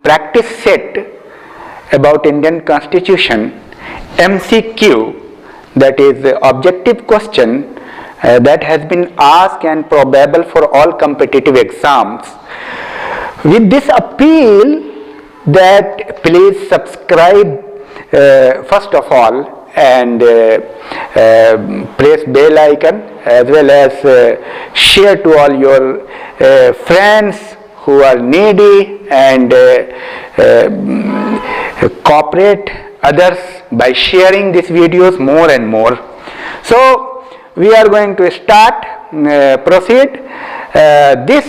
practice set about Indian Constitution, MCQ, that is the objective question that has been asked and probable for all competitive exams. With this appeal that please subscribe first of all and press bell icon, as well as share to all your friends who are needy, and cooperate others by sharing these videos more and more. So we are going to proceed this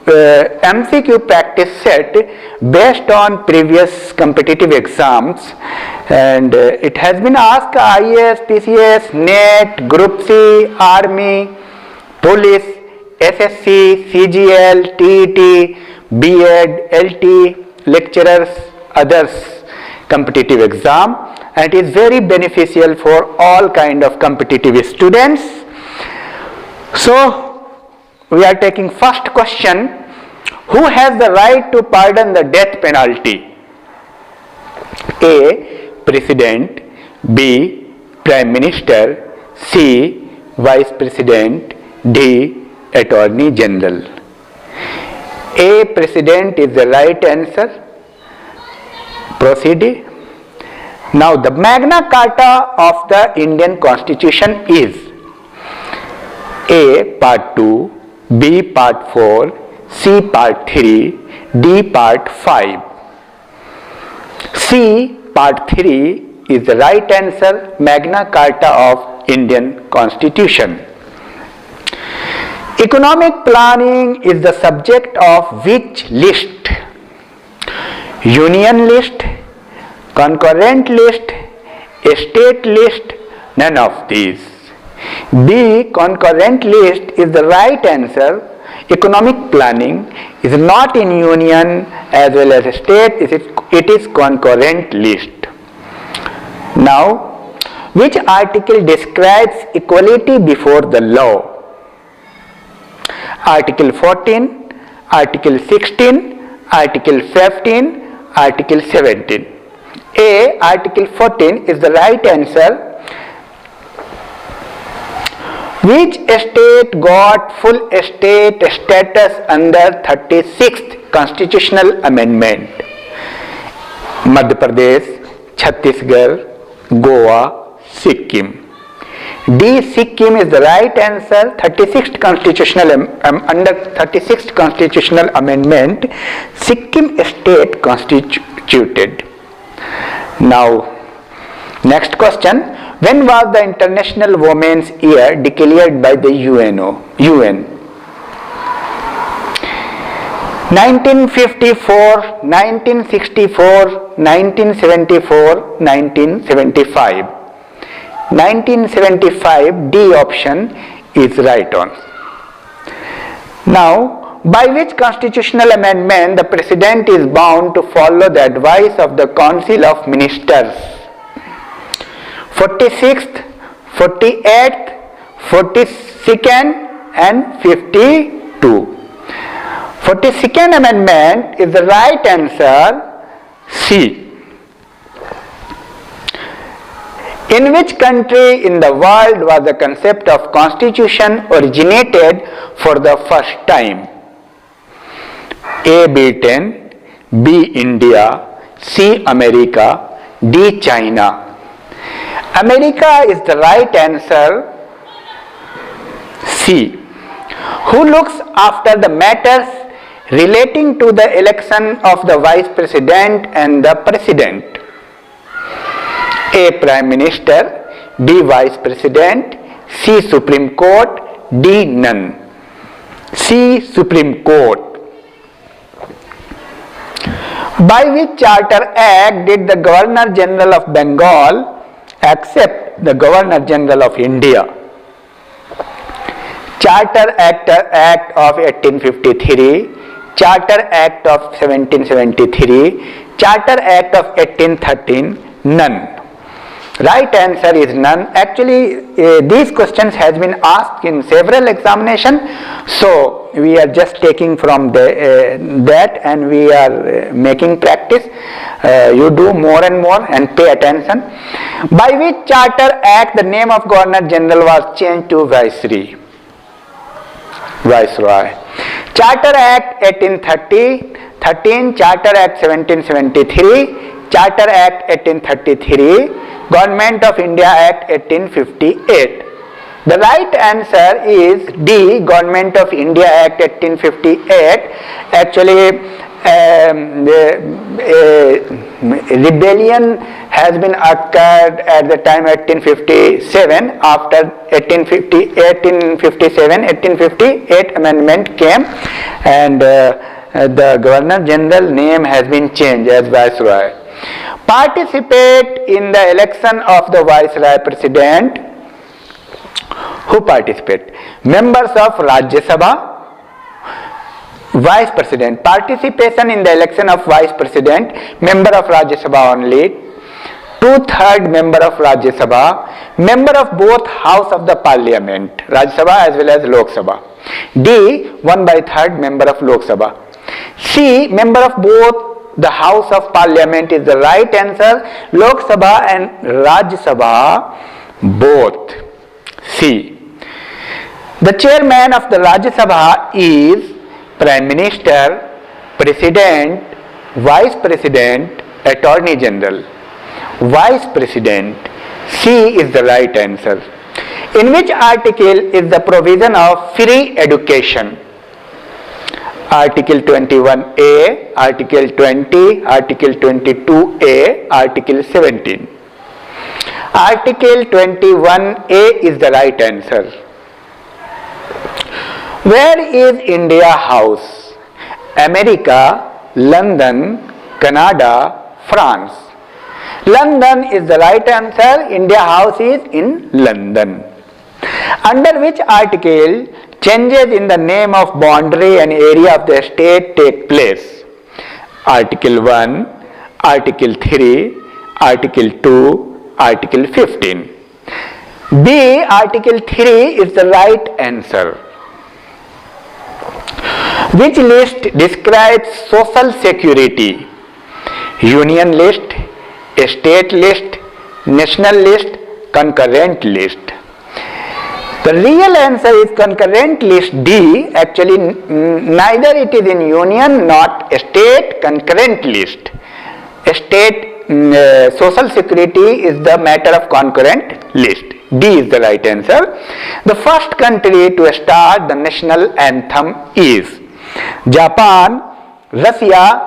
MCQ practice set based on previous competitive exams, and it has been asked IAS, PCS, NET, Group C, Army, Police, SSC, CGL, TET, B.Ed, LT, lecturers, others competitive exam, and it is very beneficial for all kind of competitive students. So we are taking first question: who has the right to pardon the death penalty? A. President, B. Prime Minister, C. Vice President, D. Attorney General. A. President is the right answer. Proceed. Now the Magna Carta of the Indian Constitution is A. Part 2, B. Part 4, C. Part 3, D. Part 5. C. Part 3 is the right answer. Magna Carta of Indian Constitution. Economic planning is the subject of which list? Union list, concurrent list, state list, none of these. B. Concurrent list is the right answer. Economic planning is not in union as well as state, it is concurrent list. Now, which article describes equality before the law? Article 14, Article 16, Article 15, Article 17. A. Article 14 is the right answer. Which state got full state status under 36th Constitutional Amendment? Madhya Pradesh, Chhattisgarh, Goa, Sikkim. D. Sikkim is the right answer. 36th under 36th Constitutional Amendment, Sikkim state constituted. Now, next question. When was the International Women's Year declared by the UN? 1954, 1964, 1974, 1975. 1975, D option is right on. Now, by which constitutional amendment the President is bound to follow the advice of the Council of Ministers? 46th, 48th, 42nd and 52. 42nd amendment is the right answer. C. In which country in the world was the concept of constitution originated for the first time? A. Britain, B. India, C. America, D. China. America is the right answer. C. Who looks after the matters relating to the election of the Vice President and the President? A. Prime Minister, B. Vice President, C. Supreme Court, D. None. C. Supreme Court. By which Charter Act did the Governor General of Bengal accept the Governor General of India? Charter Act of 1853, Charter Act of 1773, Charter Act of 1813, none. Right answer is none. Actually, these questions has been asked in several examinations, so we are just taking from that and we are making practice. You do more and more and pay attention. By which Charter Act the name of Governor General was changed to Viceroy? Charter Act 1813, Charter Act 1773, Charter Act 1833, Government of India Act 1858. The right answer is D, Government of India Act 1858. Actually, rebellion has been occurred at the time 1857. After 1858 amendment came, and the Governor General name has been changed as Viceroy. Participate in the election of the Viceroy President. Who participate? Members of Rajya Sabha. Vice President. Participation in the election of Vice President, member of Rajya Sabha only. 2/3 member of Rajya Sabha, member of both House of the Parliament, Rajya Sabha as well as Lok Sabha. D, 1/3 member of Lok Sabha. C, member of both the House of Parliament is the right answer. Lok Sabha and Rajya Sabha both. C. The chairman of the Rajya Sabha is Prime Minister, President, Vice President, Attorney General. Vice President. C is the right answer. In which article is the provision of free education? Article 21A, Article 20, Article 22A, Article 17. Article 21A is the right answer. Where is India House? America, London, Canada, France. London is the right answer. India House is in London. Under which article changes in the name of boundary and area of the state take place? Article 1, Article 3, Article 2, Article 15. B, Article 3 is the right answer. Which list describes social security? Union list, state list, national list, concurrent list. The real answer is concurrent list D. Actually, neither it is in union, not state, concurrent list. State social security is the matter of concurrent list. D is the right answer. The first country to start the national anthem is Japan, Russia,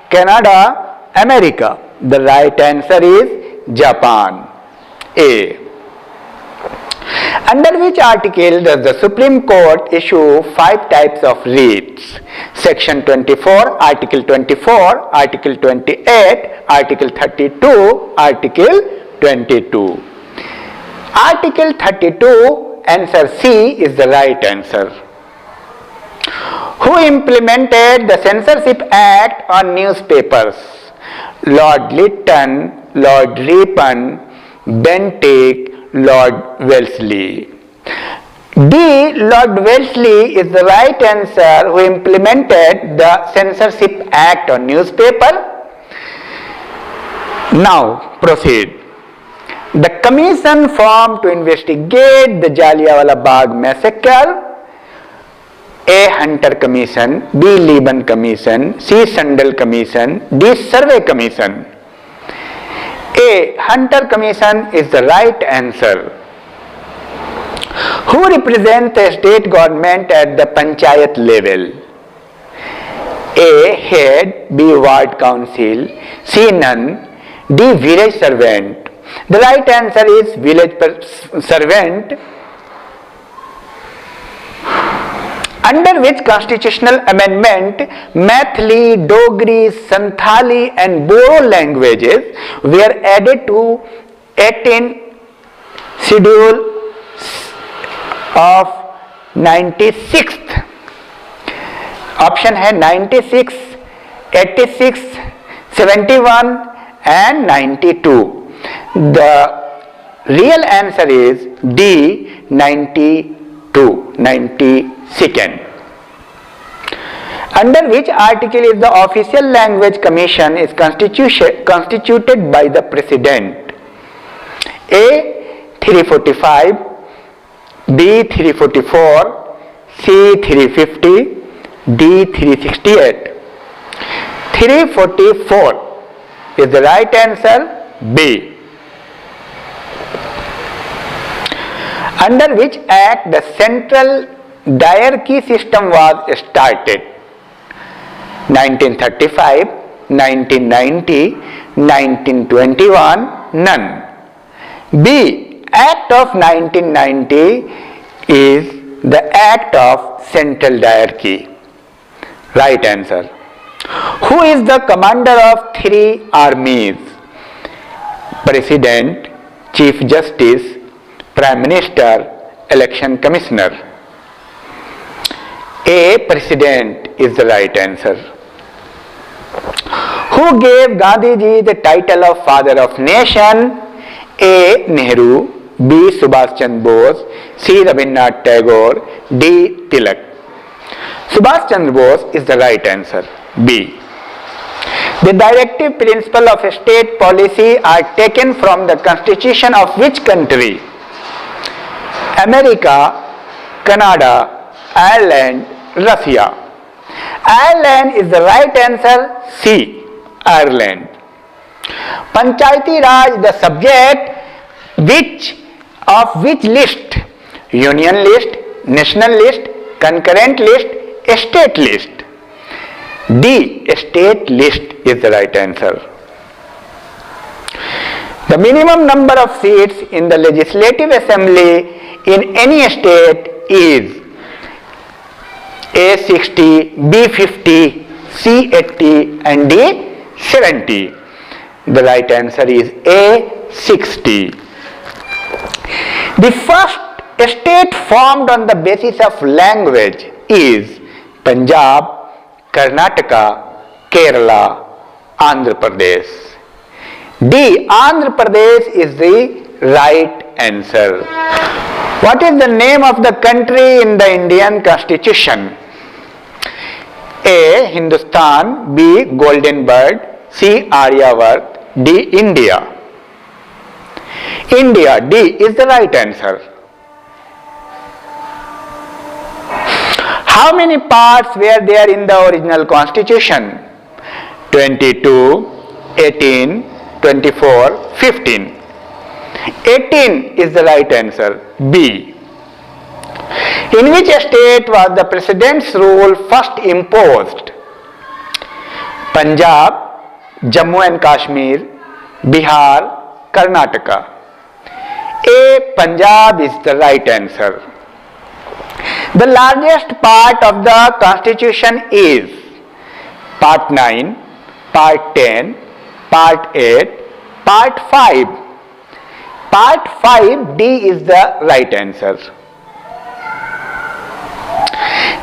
Canada, America. The right answer is Japan. A. Under which article does the Supreme Court issue 5 types of writs? Section 24, Article 24, Article 28, Article 32, Article 22. Article 32, answer C is the right answer. Who implemented the Censorship Act on newspapers? Lord Lytton, Lord Ripon, Bentinck, Lord Wellesley. D. Lord Wellesley is the right answer, who implemented the Censorship Act on newspaper. Now proceed. The commission formed to investigate the Jallianwala Bagh massacre. A. Hunter Commission, B. Liban Commission, C. Sandel Commission, D. Survey Commission. A. Hunter Commission is the right answer. Who represents the state government at the panchayat level? A. Head, B. Ward Council, C. None, D. Village Servant. The right answer is Village Servant. Under which constitutional amendment Maithili, Dogri, Santhali and Bodo languages were added to 18th schedule of 96th? Option है 96, 86, 71 and 92. The real answer is D, 92. Under which article is the Official Language Commission is constituted by the President? A. 345, B. 344, C. 350, D. 368. 344 is the right answer, B. Under which act the central diarchy system was started? 1935, 1990, 1921, none. B. Act of 1990 is the Act of Central Diarchy. Right answer. Who is the commander of 3 armies? President, Chief Justice, Prime Minister, Election Commissioner. A. President is the right answer. Who gave Gandhiji the title of Father of Nation? A. Nehru, B. Subhash Chandra Bose, C. Rabindranath Tagore, D. Tilak. Subhash Chandra Bose is the right answer, B. The directive principle of state policy are taken from the constitution of which country? America, Canada, Ireland, Russia. Ireland is the right answer, C. Ireland. Panchayati Raj, the subject of which list? Union list, national list, concurrent list, state list. D. State list is the right answer. The minimum number of seats in the Legislative Assembly in any state is A. 60, B. 50, C. 80 and D. 70. The right answer is A. 60. The first state formed on the basis of language is Punjab, Karnataka, Kerala, Andhra Pradesh. D. Andhra Pradesh is the right answer. What is the name of the country in the Indian Constitution? A. Hindustan, B. Golden Bird, C. Aryavart, D. India. India, D is the right answer. How many parts were there in the original constitution? 22, 18, 24, 15. 18 is the right answer, B. In which state was the president's rule first imposed? Punjab, Jammu and Kashmir, Bihar, Karnataka. A. Punjab is the right answer. The largest part of the constitution is Part 9, Part 10, Part 8, Part 5. Part 5, D is the right answer.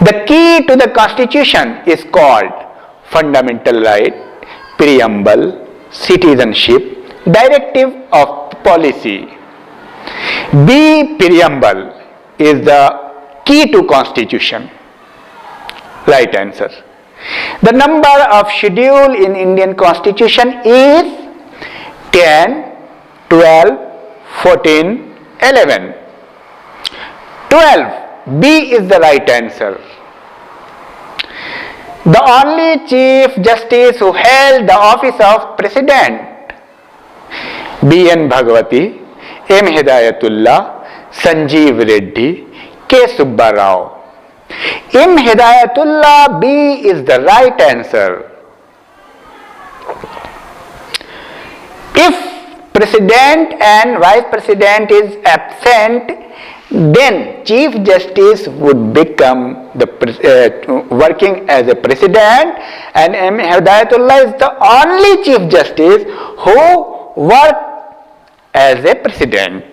The key to the constitution is called Fundamental Right, Preamble, Citizenship, Directive of Policy. B. Preamble is the key to constitution. Right answer. The number of schedule in Indian constitution is 10, 12, 14, 11. 12. B is the right answer. The only Chief Justice who held the office of President? B. N. Bhagwati, M. Hidayatullah, Sanjeev Reddy, K. Subba Rao. M. Hidayatullah, B is the right answer. If President and Vice President is absent, then Chief Justice would become working as a President, and M. Hidayatullah is the only Chief Justice who worked as a President.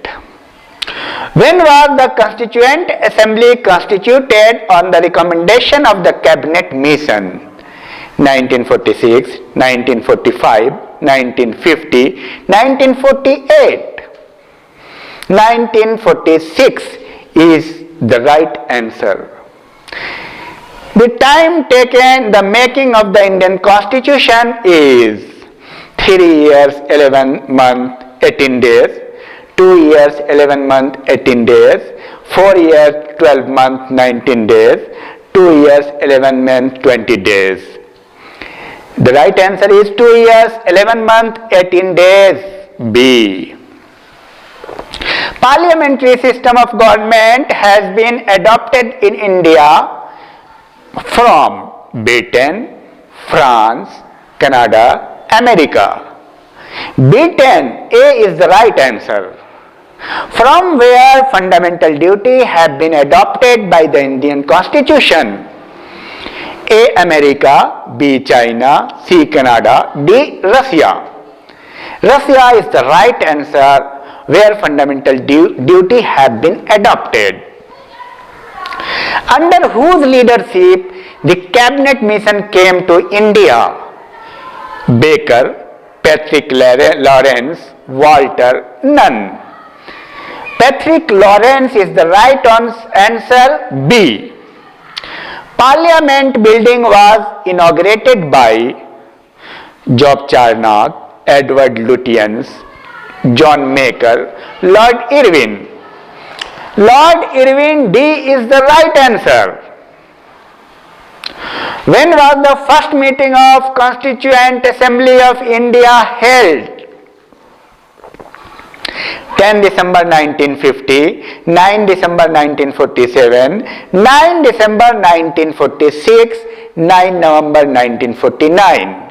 When was the Constituent Assembly constituted on the recommendation of the Cabinet Mission? 1946, 1945, 1950, 1948. 1946 is the right answer. The time taken the making of the Indian Constitution is 3 years 11 months 18 days, 2 years 11 months 18 days, 4 years 12 months 19 days, 2 years 11 months 20 days. The right answer is 2 years 11 months 18 days, B. Parliamentary system of government has been adopted in India from Britain, France, Canada, America. Britain, A is the right answer. From where fundamental duty have been adopted by the Indian Constitution? A. America, B. China, C. Canada, D. Russia. Russia is the right answer where fundamental duty have been adopted. Under whose leadership the cabinet mission came to India? Baker, Patrick Lawrence, Walter, none. Patrick Lawrence is the right answer, B. Parliament building was inaugurated by Job Charnock, Edward Lutyens, John Maker, Lord Irwin. Lord Irwin, D is the right answer. When was the first meeting of Constituent Assembly of India held? 10 December 1950, 9 December 1947, 9 December 1946, 9 November 1949.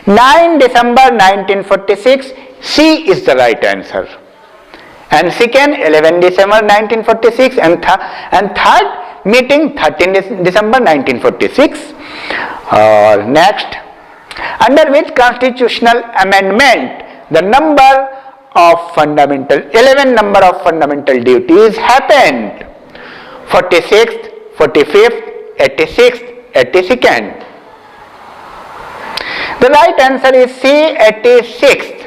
9 December 1946, C is the right answer. And second, 11 December 1946, and third meeting 13 December 1946. Next, under which constitutional amendment the 11 number of fundamental duties happened? 46th, 45th, 86th, 82nd. The right answer is C, 86th.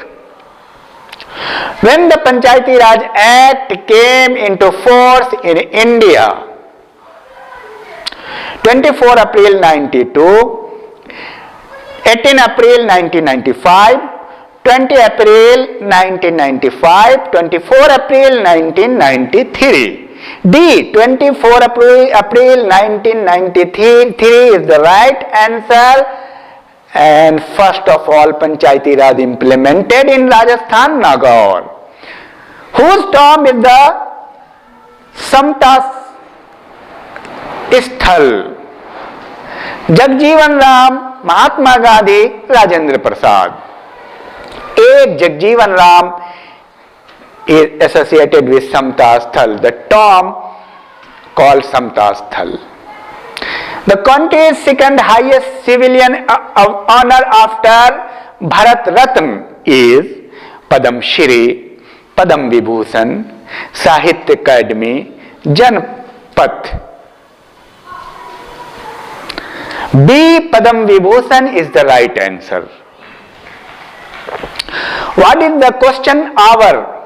When the Panchayati Raj Act came into force in India? 24 April 92, 18 April 1995, 20 April 1995, 24 April 1993. D. 24 April 1993 is the right answer. And first of all, Panchayati Raj implemented in Rajasthan, Nagaur. Whose tomb is the Samta Sthal? Jagjeevan Ram, Mahatma Gandhi, Rajendra Prasad. A. Jagjeevan Ram is associated with Samta Sthal, the tomb called Samta Sthal. The country's second highest civilian honor after Bharat Ratna is Padam Shri, Padam Vibhushan, Sahitya Akademi, Janpath. B. Padam Vibhushan is the right answer. What is the question hour?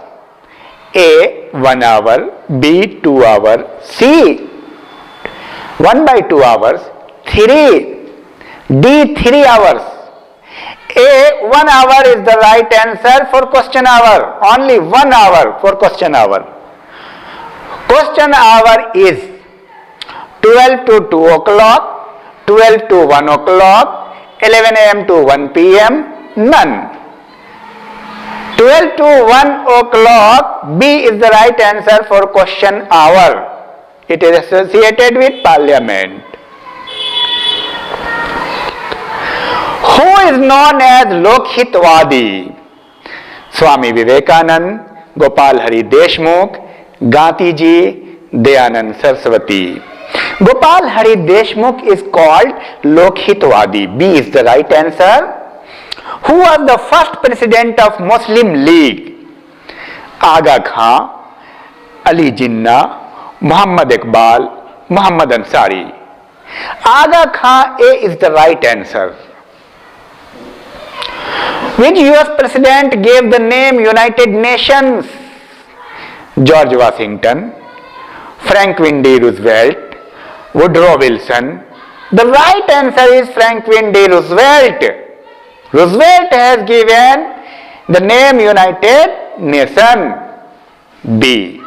A. 1 hour, B. 2 hours, C. 1/2 hours, 3. D. 3 hours. A. 1 hour is the right answer for question hour. Only 1 hour for question hour. Question hour is 12 to 2 o'clock, 12 to 1 o'clock, 11 a.m. to 1 p.m. None. 12 to 1 o'clock, B is the right answer for question hour. It is associated with Parliament. Who is known as Lokhitvadi? Swami Vivekanand, Gopal Hari Deshmukh, Gandhi Ji, Dayanand Saraswati. Gopal Hari Deshmukh is called Lokhitvadi. B is the right answer. Who was the first president of Muslim League? Aga Khan, Ali Jinnah, Muhammad Iqbal, Muhammad Ansari. Aga Khan, A is the right answer. Which US president gave the name United Nations? George Washington, Franklin D. Roosevelt, Woodrow Wilson. The right answer is Franklin D. Roosevelt. Roosevelt has given the name United Nations. B.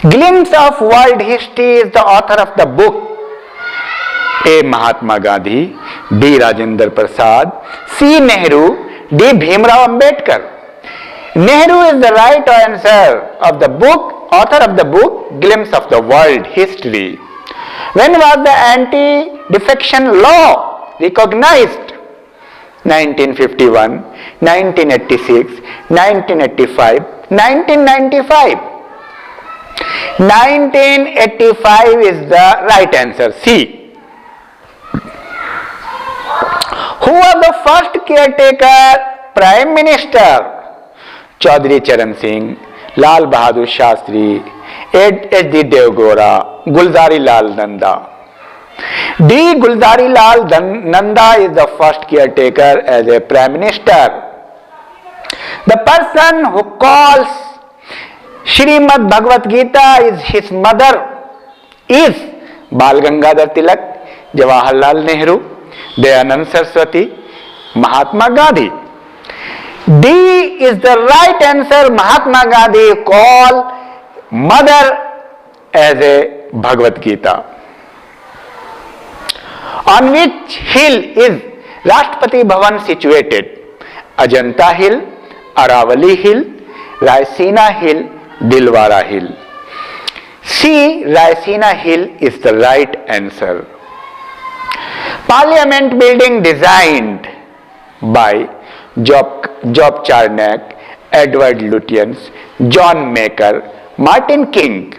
Glimpse of World History is the author of the book. A. Mahatma Gandhi, B. Rajendra Prasad, C. Nehru, D. Bhimrao Ambedkar. Nehru is the right answer of the book, author of the book Glimpse of the World History. When was the anti-defection law recognized? 1951, 1986, 1985, 1995. 1985 is the right answer, C. Who was the first caretaker Prime Minister? Chaudhry Charan Singh, Lal Bahadur Shastri, H.D. Devgora, Gulzari Lal Nanda. D. Gulzari Lal Nanda is the first caretaker as a Prime Minister. The person who calls Shrimad Bhagavad Gita is his mother is Bal Gangadhar Tilak, Jawaharlal Nehru, Dayanand Saraswati, Mahatma Gandhi. D is the right answer. Mahatma Gandhi called mother as a Bhagavad Gita. On which hill is Rashtrapati Bhavan situated? Ajanta Hill, Aravali Hill, Raisina Hill, Dilwara Hill. C. Raisina Hill is the right answer. Parliament building designed by Job Charnock, Edward Lutyens, John Maker, Martin King.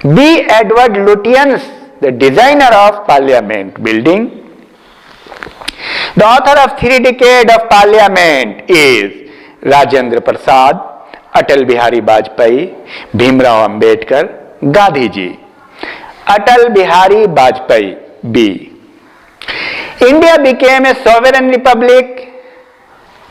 B. Edward Lutyens, the designer of Parliament building. The author of 3 Decades of Parliament is Rajendra Prasad, Atal Bihari Vajpayee, Bhimrao Ambedkar, Gandhi ji. Atal Bihari Vajpayee, B. India became a sovereign republic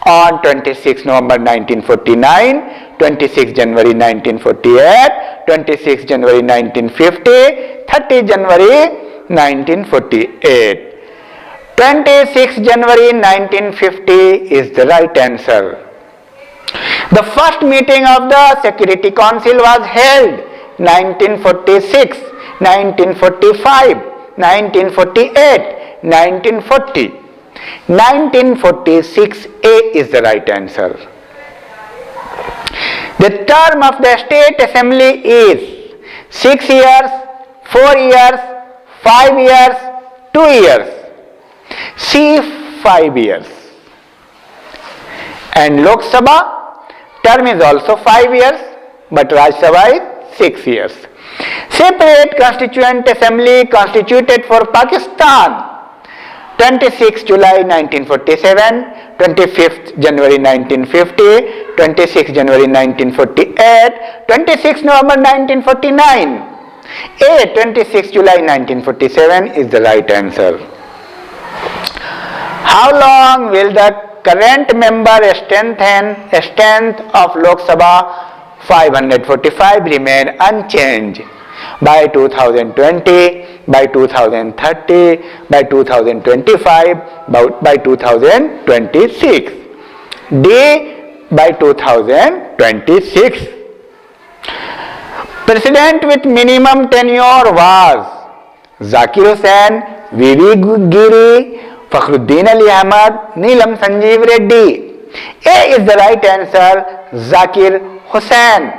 on 26 November 1949, 26 January 1948, 26 January 1950, 30 January 1948. 26 January 1950 is the right answer. The first meeting of the Security Council was held 1946, 1945, 1948, 1940. 1946A is the right answer. The term of the State Assembly is 6 years, 4 years, 5 years, 2 years. C. 5 years. And Lok Sabha term is also 5 years, but Rajya Sabha is 6 years. Separate Constituent Assembly constituted for Pakistan 26 July 1947, 25th January 1950, 26 January 1948, 26 November 1949. A. 26 July 1947 is the right answer. How long will the current member strength of Lok Sabha 545 remain unchanged? By 2020, by 2030, by 2025, by 2026. D. By 2026. President with minimum tenure was Zakir Hussain, V.V. Giri, Fakhruddin Ali Ahmad, Neelam Sanjeev Reddy. A is the right answer, Zakir Hussain.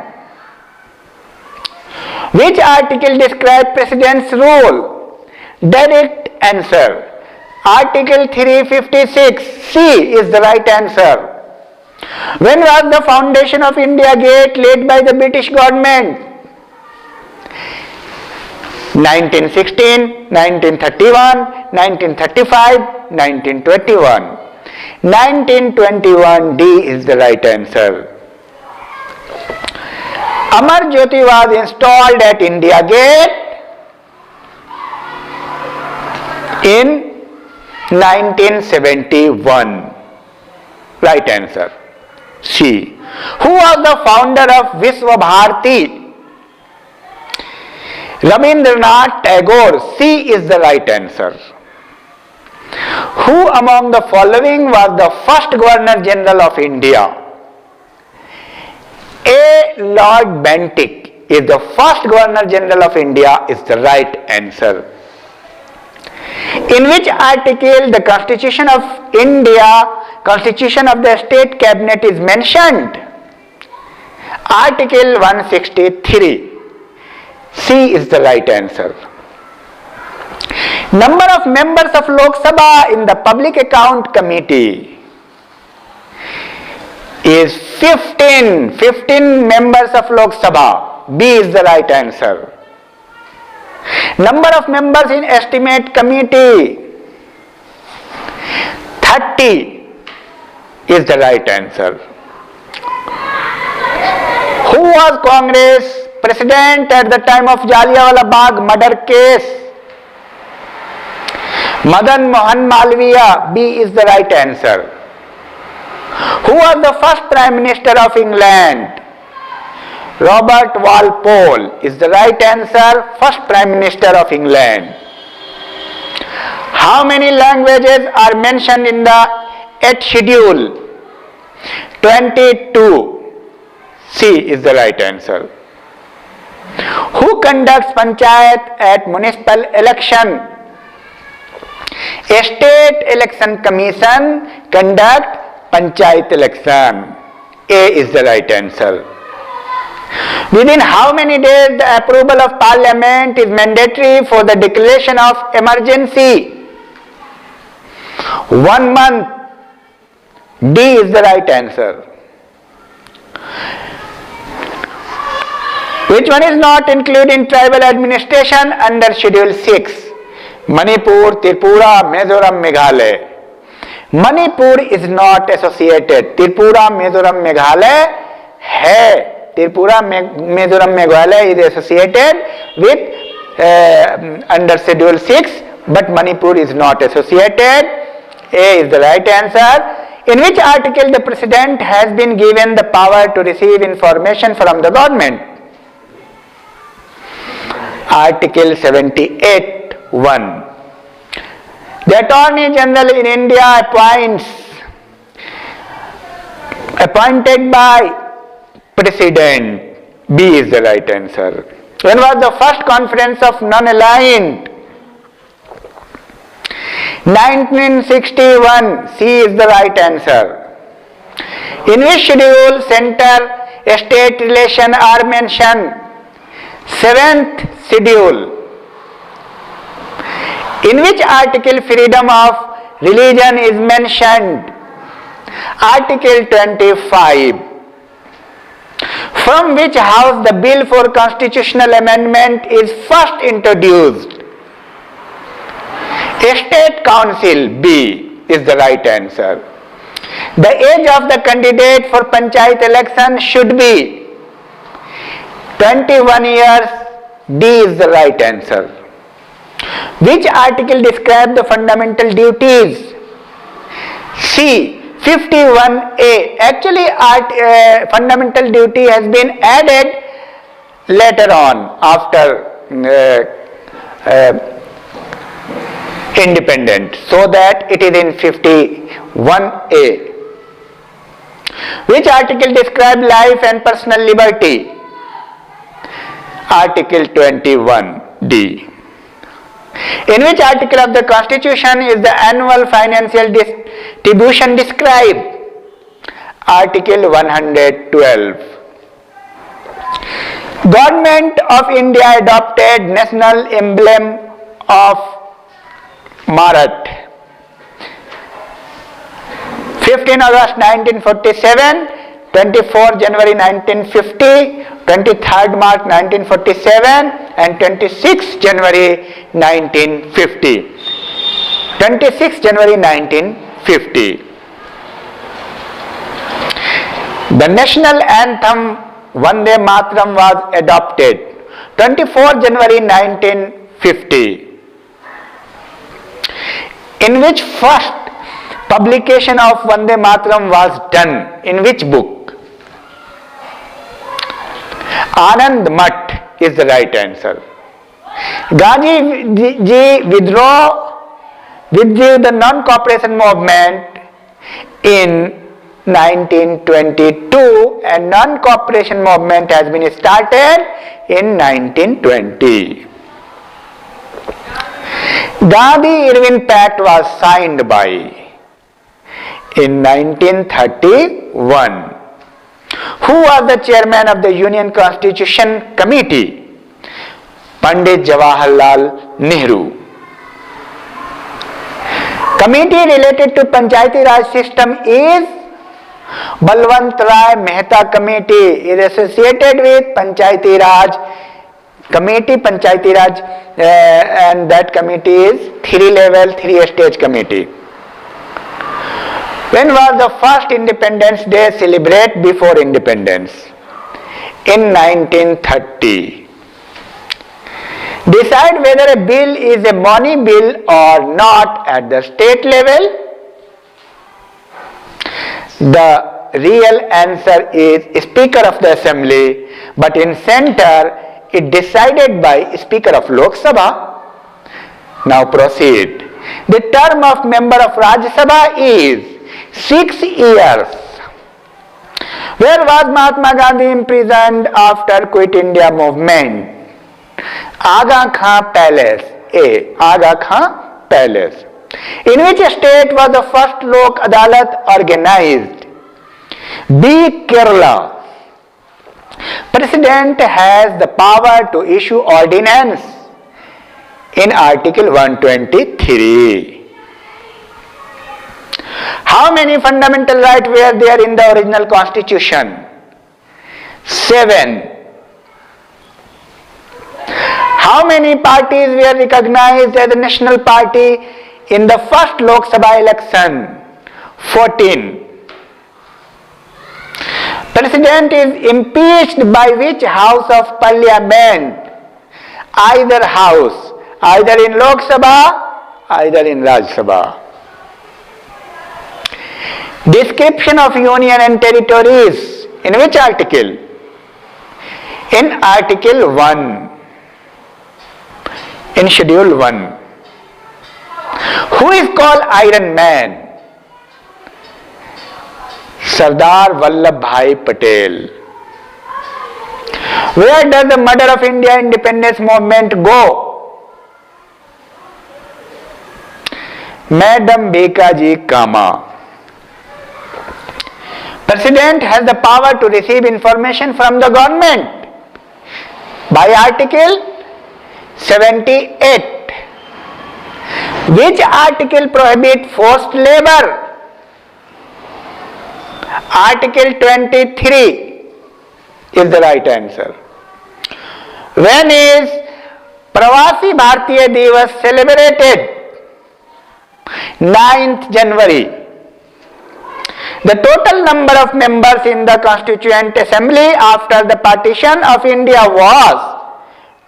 Which article describes President's role? Direct answer. Article 356. C is the right answer. When was the foundation of India Gate laid by the British government? 1916, 1931, 1935, 1921. 1921 D is the right answer. Amar Jyoti was installed at India Gate in 1971. Right answer. C. Who was the founder of Vishwa Bharati? Rabindranath Tagore. C is the right answer. Who among the following was the first Governor General of India? A. Lord Bentinck is the first Governor General of India is the right answer. In which article the Constitution of India, Constitution of the State Cabinet is mentioned? Article 163. C is the right answer. Number of members of Lok Sabha in the Public Account Committee is 15. 15 members of Lok Sabha. B is the right answer. Number of members in Estimate Committee 30 is the right answer. Who was Congress President at the time of Jallianwala Bagh murder case? Madan Mohan Malviya. B is the right answer. Who was the first Prime Minister of England? Robert Walpole is the right answer. First Prime Minister of England. How many languages are mentioned in the 8th schedule? 22. C is the right answer. Who conducts panchayat at municipal election? A State Election Commission conduct panchayat election. A is the right answer. Within how many days the approval of Parliament is mandatory for the declaration of emergency? 1 month. D is the right answer. Which one is not included in tribal administration under Schedule 6? Manipur, Tripura, Mizoram, Meghalaya. Manipur is not associated. Tripura, Mizoram, Meghalaya hai. Tripura, Mizoram, Meghalaya is associated with under Schedule 6, but Manipur is not associated. A is the right answer. In which article the President has been given the power to receive information from the government? Article 78(1). The Attorney General in India appointed by President. B is the right answer. When was the first conference of non-aligned? 1961. C is the right answer. In which schedule center-state relations are mentioned? 7th schedule. In which article freedom of religion is mentioned? Article 25. From which house the bill for constitutional amendment is first introduced? State Council. B is the right answer. The age of the candidate for panchayat election should be 21 years. D is the right answer. Which article describes the fundamental duties? C. 51A. Actually, fundamental duty has been added later on after independent, so that it is in 51A. Which article describes life and personal liberty? Article 21D. In which article of the Constitution is the annual financial distribution described? Article 112. Government of India adopted national emblem of Marat. 15 August 1947, 24 January 1950, 23rd March 1947 and 26 January 1950. 26 January 1950. The national anthem Vande Mataram was adopted 24 January 1950. In which first publication of Vande Mataram was done in which book? Anand Math is the right answer. Gandhi ji withdrew the non-cooperation movement in 1922 and non-cooperation movement has been started in 1920. Gandhi-Irwin Pact was signed by in 1931. Who was the chairman of the Union Constitution Committee? Pandit Jawaharlal Nehru. Committee related to Panchayati Raj system is Balwant Rai Mehta Committee is associated with Panchayati Raj Committee, Panchayati Raj, and that committee is 3-level, 3-stage committee. When was the first Independence Day celebrated before independence? In 1930. Decide whether a bill is a money bill or not at the state level. The real answer is Speaker of the Assembly, but in center it decided by Speaker of Lok Sabha. Now proceed. The term of member of Rajya Sabha is 6 years. Where was Mahatma Gandhi imprisoned after Quit India movement? Aga Khan Palace. A. Aga Khan Palace. In which state was the first Lok Adalat organized? B. Kerala. President has the power to issue ordinance in Article 123. How many fundamental rights were there in the original constitution? 7. How many parties were recognized as a national party in the first Lok Sabha election? 14. President is impeached by which house of parliament? Either house, either in Lok Sabha, either in Rajya Sabha. Description of union and territories. In which article? In Article 1. In Schedule 1. Who is called Iron Man? Sardar Vallabhbhai Patel. Where does the mother of India independence movement go? Madam Bhikaji Kama. President has the power to receive information from the government by Article 78. Which article prohibits forced labor? Article 23 is the right answer. When is Pravasi Bharatiya Divas celebrated? 9th January. The total number of members in the Constituent Assembly after the partition of India was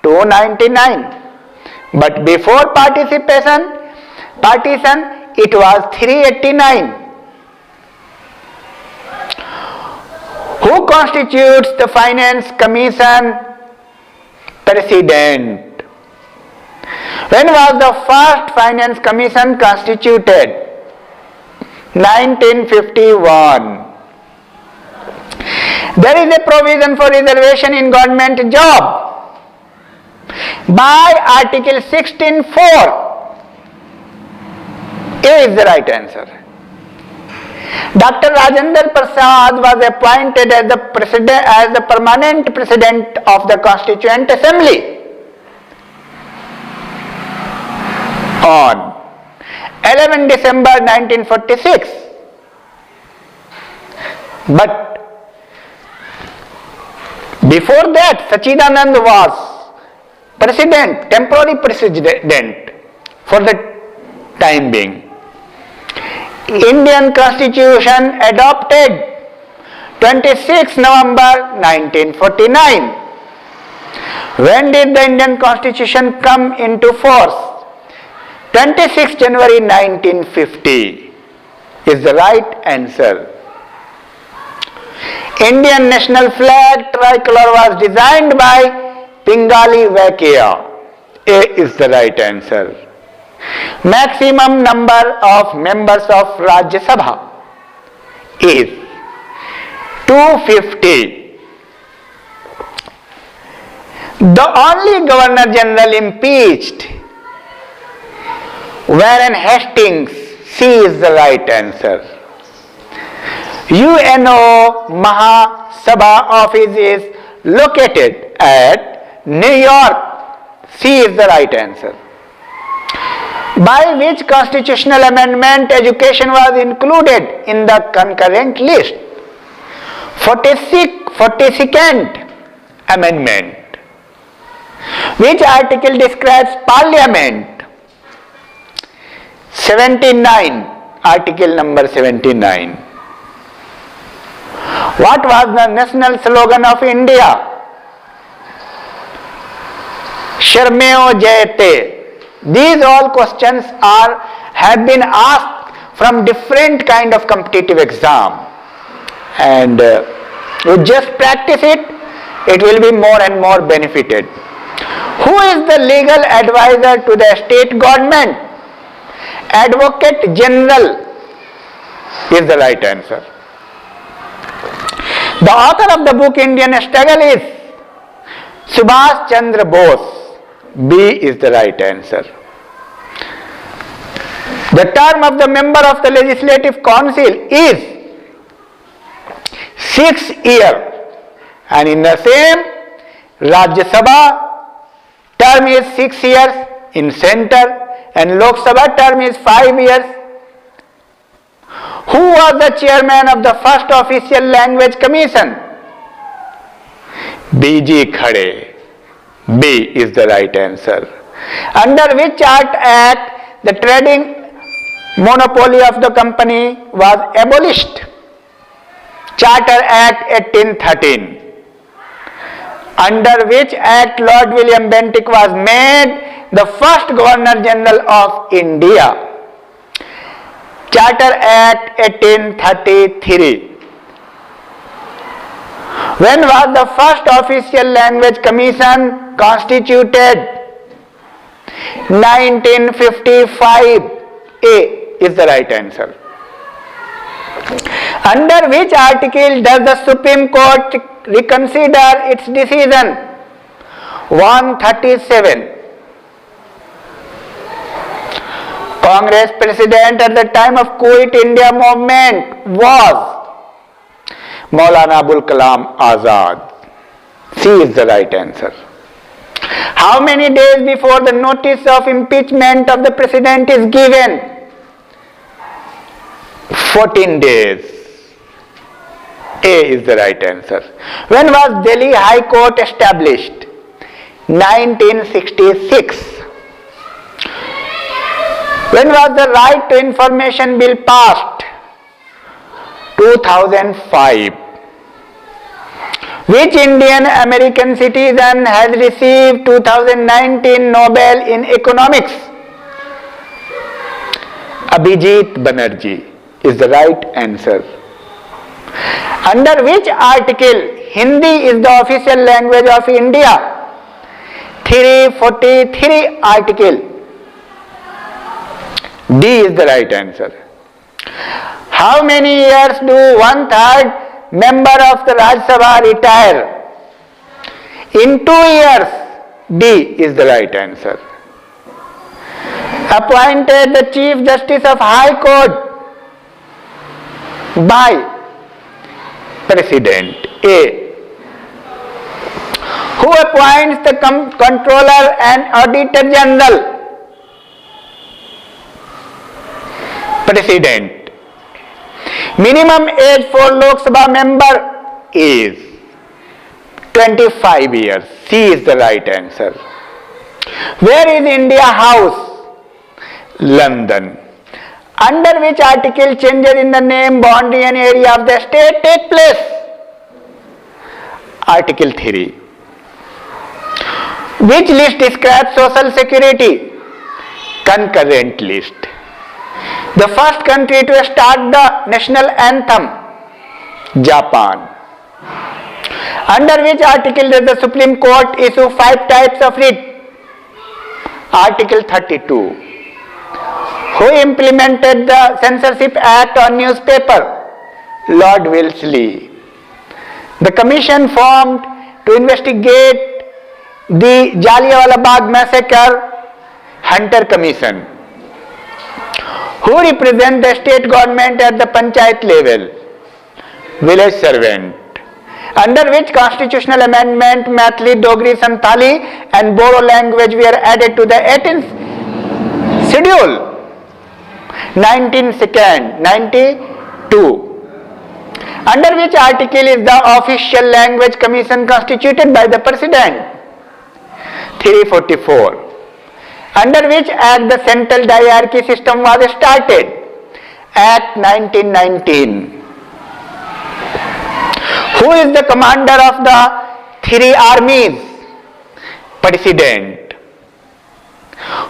299. But before partition it was 389. Who constitutes the Finance Commission? President. When was the first Finance Commission constituted? 1951. There is a provision for reservation in government job by Article 16(4). A is the right answer. Dr. Rajendra Prasad was appointed as the permanent president of the Constituent Assembly on 11 December 1946. But before that, Sachidanand was president, temporary president for the time being. Indian Constitution adopted 26 November 1949. When did the Indian Constitution come into force? 26 January 1950. is the right answer. Indian national flag tricolor was designed by Pingali Vaikya. A is the right answer. Maximum number of members of Rajya Sabha is 250. The only Governor General impeached, Warren Hastings. C is the right answer. UNO Mahasabha office is located at New York. C is the right answer. By which constitutional amendment education was included in the concurrent list? 42nd Amendment. Which article describes Parliament? 79. Article number 79. What was the national slogan of India? Sharmeo Jayate. These all questions have been asked from different kind of competitive exam, and you just practice it, it will be more and more benefited. Who is the legal advisor to the state government? Advocate General is the right answer. The author of the book Indian Struggle is Subhash Chandra Bose. B is the right answer. The term of the member of the Legislative Council is 6 years, and in the same Rajya Sabha term is 6 years in center, and Lok Sabha term is 5 years. Who was the chairman of the first official language commission? B.G. Khade. B is the right answer. Under which act the trading monopoly of the company was abolished? Charter Act 1813. Under which act Lord William Bentinck was made the first Governor General of India? Charter Act 1833. When was the first official language commission constituted? 1955. A is the right answer. Under which article does the Supreme Court reconsider its decision? 137. Congress president at the time of Quit India movement was Maulana Abul Kalam Azad. C is the right answer. How many days before the notice of impeachment of the president is given? 14 days. A is the right answer. When was Delhi High Court established? 1966. When was the Right to Information Bill passed? 2005. Which Indian American citizen has received 2019 Nobel in Economics? Abhijit Banerjee is the right answer. Under which article Hindi is the official language of India? 343 article. D is the right answer. How many years do 1/3 member of the Rajya Sabha retire? In 2 years. D is the right answer. Appointed the Chief Justice of High Court by President. A. Who appoints the Controller and Auditor General? President. Minimum age for Lok Sabha member is 25 years. C is the right answer. Where is India House? London. Under which article changes in the name, boundary and area of the state take place? Article 3. Which list describes social security? Concurrent list. The first country to start the national anthem, Japan. Under which article does the Supreme Court issue 5 types of writ? Article 32. Who implemented the Censorship Act on newspaper? Lord Wellesley. The commission formed to investigate the Jallianwala Bagh massacre, Hunter Commission. Who represent the state government at the panchayat level? Village servant. Under which constitutional amendment Maithili, Dogri, Santali and Bodo language were added to the 18th schedule? 1992. Under which article is the official language commission constituted by the president? 344. Under which act the central diarchy system was started? Act 1919. Who is the commander of the 3 armies? President.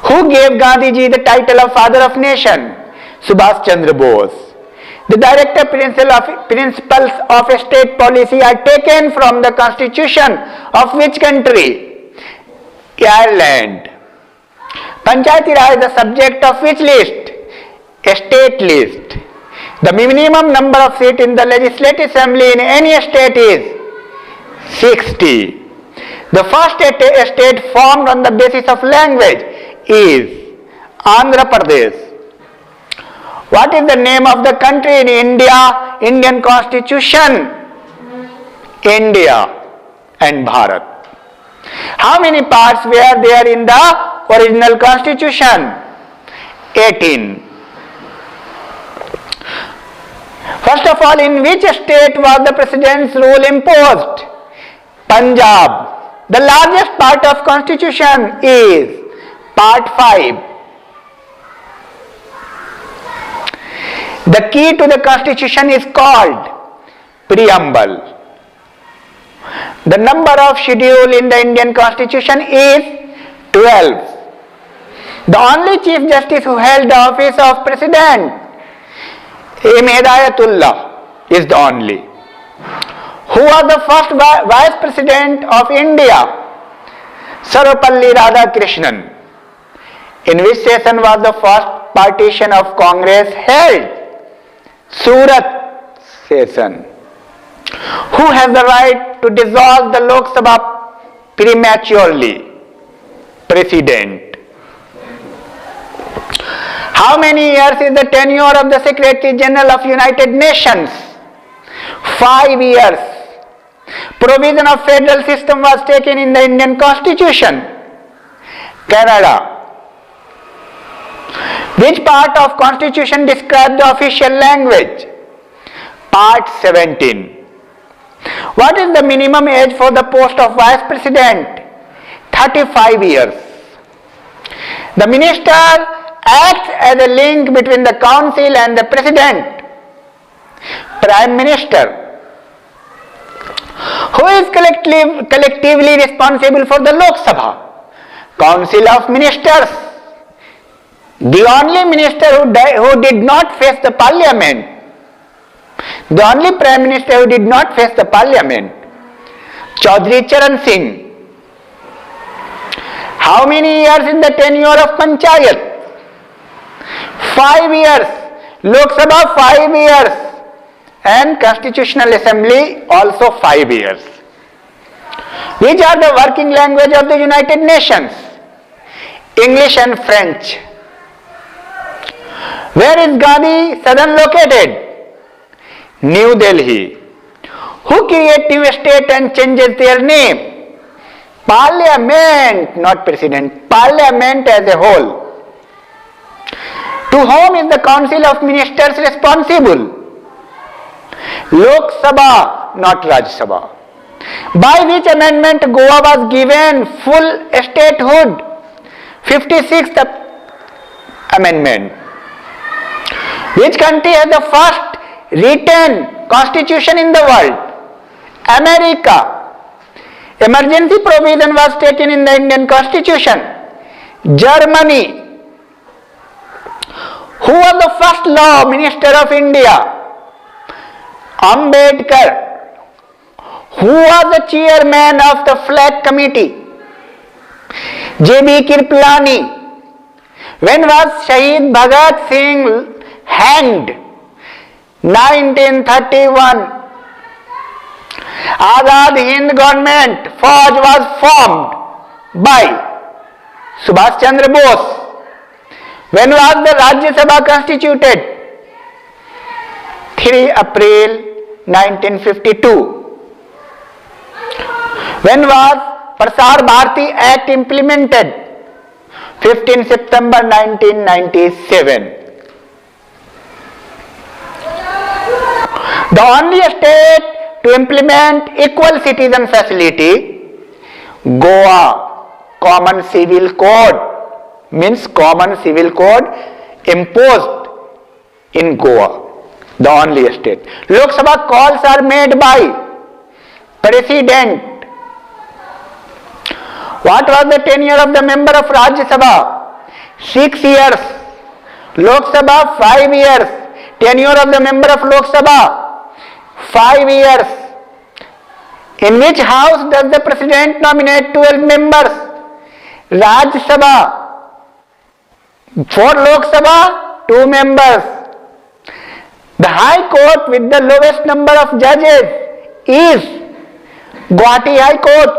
Who gave Gandhiji the title of Father of Nation? Subhash Chandra Bose. The directive principles of state policy are taken from the constitution of which country? Ireland. Panchayati Raj is the subject of which list? State list. The minimum number of seats in the legislative assembly in any state is 60. The first state formed on the basis of language is Andhra Pradesh. What is the name of the country in India, Indian Constitution? India and Bharat. How many parts were there in the original Constitution? 18. First of all, in which state was the president's rule imposed? Punjab. The largest part of Constitution is Part 5. The key to the Constitution is called Preamble. The number of schedule in the Indian Constitution is 12. The only Chief Justice who held the office of President, M. Hidayatullah, is the only. Who was the first Vice President of India? Sarvepalli Radhakrishnan. In which session was the first partition of Congress held? Surat session. Who has the right to dissolve the Lok Sabha prematurely? President. How many years is the tenure of the Secretary General of United Nations? 5 years. Provision of federal system was taken in the Indian Constitution. Canada. Which part of Constitution describes the official language? Part 17. What is the minimum age for the post of Vice President? 35 years. The Minister acts as a link between the Council and the President. Prime Minister. Who is collectively responsible for the Lok Sabha? Council of Ministers. The only minister who did not face the Parliament. The only Prime Minister who did not face the Parliament. Chaudhry Charan Singh. How many years in the tenure of Panchayat? 5 years. Lok Sabha 5 years. And Constitutional Assembly also 5 years. Which are the working language of the United Nations? English and French. Where is Gandhi Sadan located? New Delhi. Who create new state and changes their name? Parliament, not President. Parliament as a whole. To whom is the Council of Ministers responsible? Lok Sabha, not Rajya Sabha. By which amendment Goa was given full statehood? 56th Amendment. Which country has the first written constitution in the world? America. Emergency provision was taken in the Indian Constitution. Germany. Who was the first law minister of India? Ambedkar. Who was the chairman of the flag committee? J.B. Kirpalani. When was Shahid Bhagat Singh hanged? 1931. Azad Hind government Fauj was formed by Subhash Chandra Bose. When was the Rajya Sabha constituted? 3 April 1952. When was Prasar Bharati Act implemented? 15 September 1997. The only state to implement equal citizen facility, Goa, Common Civil Code, means Common Civil Code imposed in Goa, the only state. Lok Sabha calls are made by President. What was the tenure of the member of Rajya Sabha? 6 years. Lok Sabha 5 years. Tenure of the member of Lok Sabha 5 years. In which house does the president nominate 12 members? Rajya Sabha. For Lok Sabha 2 members. The High Court with the lowest number of judges is Guwahati High Court.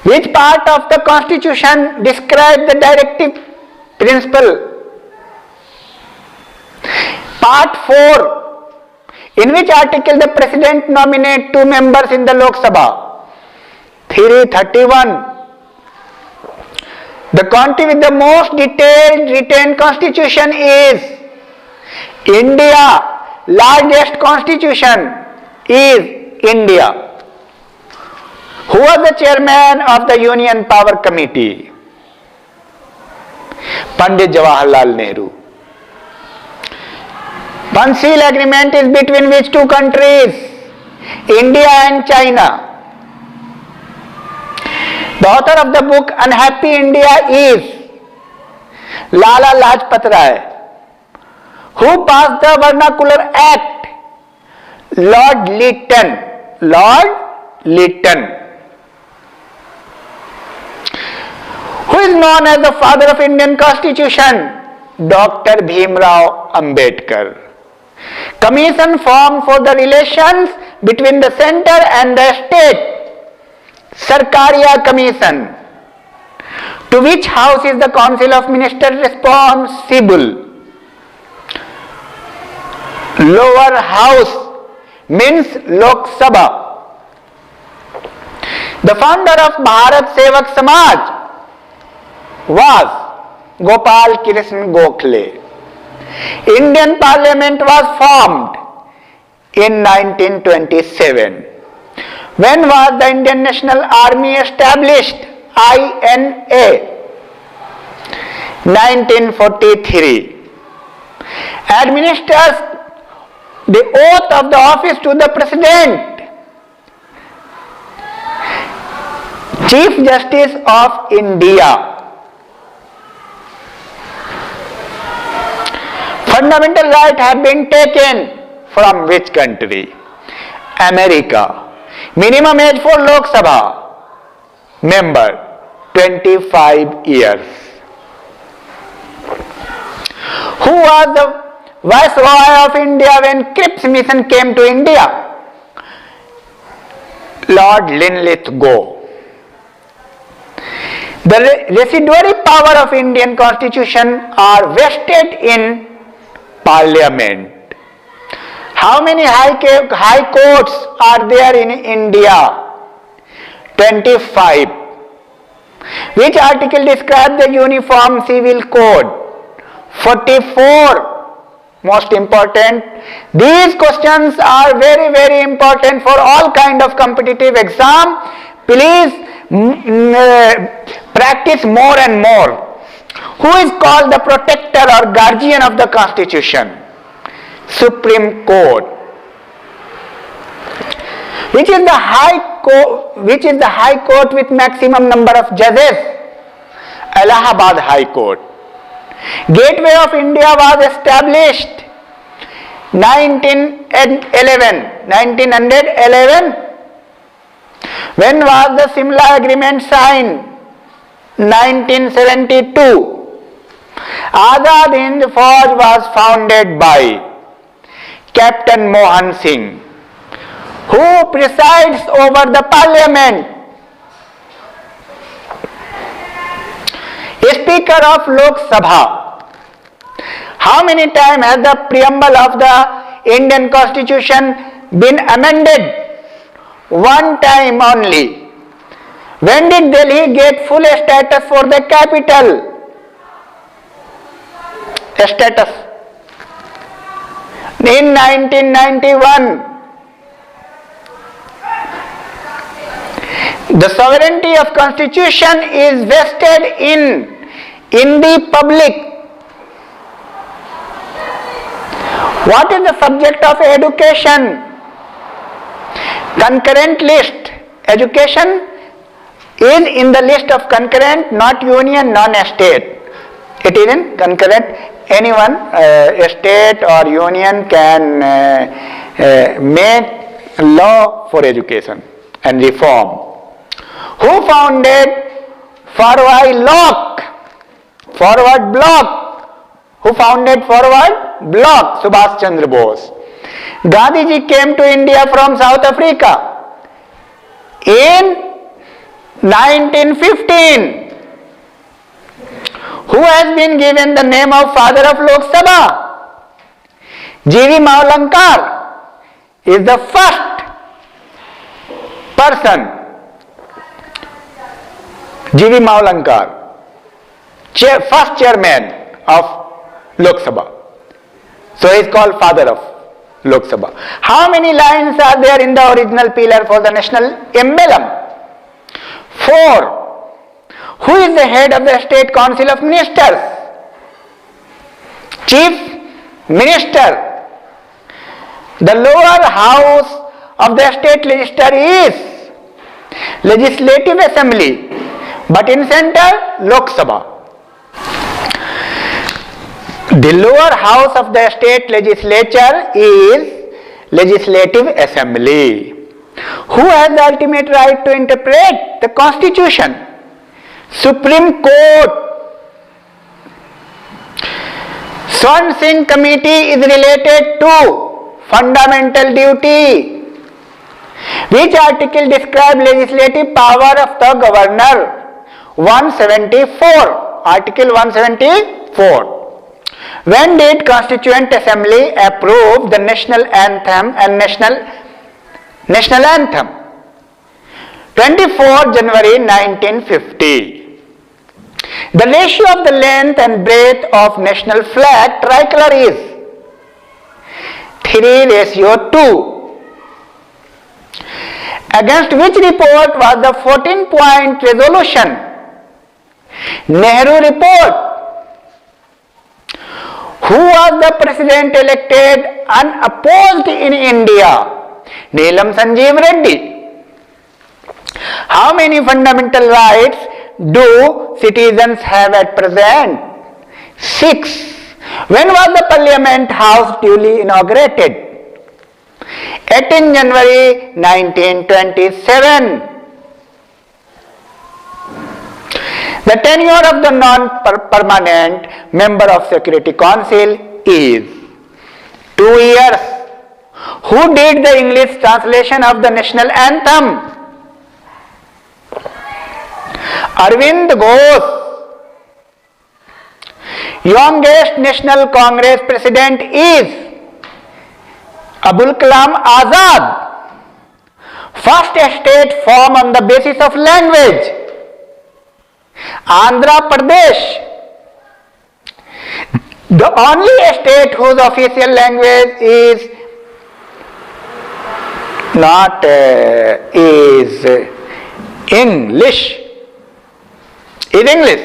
Which part of the Constitution describes the directive principle? Part 4. In which article the President nominates 2 members in the Lok Sabha? 331. The country with the most detailed written constitution is India. Largest constitution is India. Who was the chairman of the Union Power Committee? Pandit Jawaharlal Nehru. Panchsheel agreement is between which 2 countries? India and China. The author of the book Unhappy India is Lala Lajpat Rai. Who passed the Vernacular Act? Lord Lytton. Lord Lytton. Who is known as the father of Indian Constitution? Dr. Bhimrao Ambedkar. Commission formed for the relations between the center and the state. Sarkaria Commission. To which house is the Council of Ministers responsible? Lower house means Lok Sabha. The founder of Bharat Sevak Samaj was Gopal Krishna Gokhale. Indian Parliament was formed in 1927. When was the Indian National Army established? INA. 1943. Administers the oath of the office to the President. Chief Justice of India. Fundamental rights have been taken from which country? America. Minimum age for Lok Sabha member 25 years. Who was the Viceroy of India when Cripps mission came to India? Lord Linlithgow. The residuary power of Indian Constitution are vested in Parliament. How many high courts are there in India? 25. Which article describes the Uniform Civil Code? 44. Most important. These questions are very, very important for all kind of competitive exam. Please practice more and more. Who is called the protector or guardian of the Constitution? Supreme Court. Which is the high court with maximum number of judges? Allahabad High Court. Gateway of India was established 1911. When was the Simla Agreement signed? 1972. Azad Hind Fauj was founded by Captain Mohan Singh. Who presides over the parliament? Speaker of Lok Sabha. How many times has the preamble of the Indian Constitution been amended? One time only. When did Delhi get full status for the capital? Status. In 1991. The sovereignty of Constitution is vested in the public. What is the subject of education? Concurrent list. Education is in the list of concurrent, not union, non-state. It is in concurrent. Anyone, state or union can make law for education and reform. Who founded Forward Bloc? Who founded Forward Bloc? Subhash Chandra Bose. Gandhiji came to India from South Africa in 1915. Who has been given the name of father of Lok Sabha? G.V. Mavlankar is the first person. G.V. Mavlankar, first chairman of Lok Sabha. So he is called father of Lok Sabha. How many lines are there in the original pillar for the national emblem? 4. Who is the head of the State Council of Ministers? Chief Minister. The lower house of the state legislature is Legislative Assembly, but in center Lok Sabha. The lower house of the state legislature is Legislative Assembly. Who has the ultimate right to interpret the Constitution? Supreme Court. Swan Singh Committee is related to fundamental duty. Which article describes legislative power of the governor? 174. Article 174. When did Constituent Assembly approve the national anthem and national anthem? 24 January 1950. The ratio of the length and breadth of national flag tricolor is 3:2. Against which report was the 14-point resolution? Nehru report. Who was the president elected unopposed in India? Neelam Sanjeev Reddy. How many fundamental rights do citizens have at present? 6. When was the Parliament House duly inaugurated? 18 January 1927. The tenure of the non-permanent member of Security Council is 2 years. Who did the English translation of the national anthem? Arvind Ghosh. Youngest National Congress president is Abul Kalam Azad. First state formed on the basis of language. Andhra Pradesh. The only state whose official language is not is English. Is English.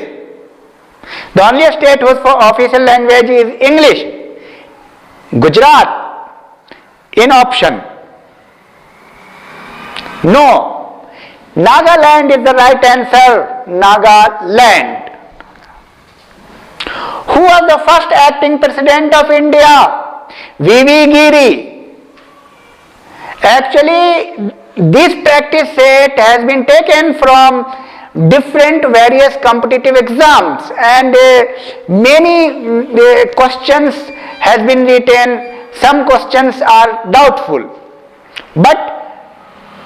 The only state whose official language is English. Gujarat. In option. No. Nagaland is the right answer. Nagaland. Who was the first acting president of India? V.V. Giri. Actually, this practice set has been taken from different various competitive exams, and many questions has been written. Some questions are doubtful, but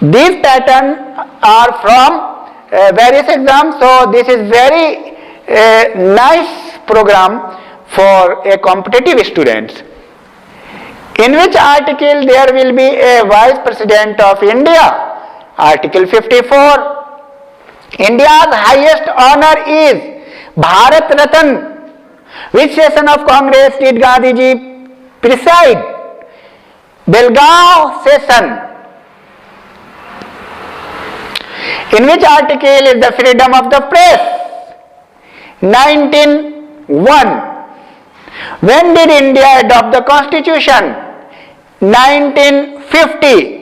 these patterns are from various exams. So this is very nice program for a competitive students. In which article there will be a Vice President of India? Article 54. India's highest honor is Bharat Ratna. Which session of Congress did Gandhiji preside? Belgaum session. In which article is the freedom of the press? 1901. When did India adopt the constitution? 1950.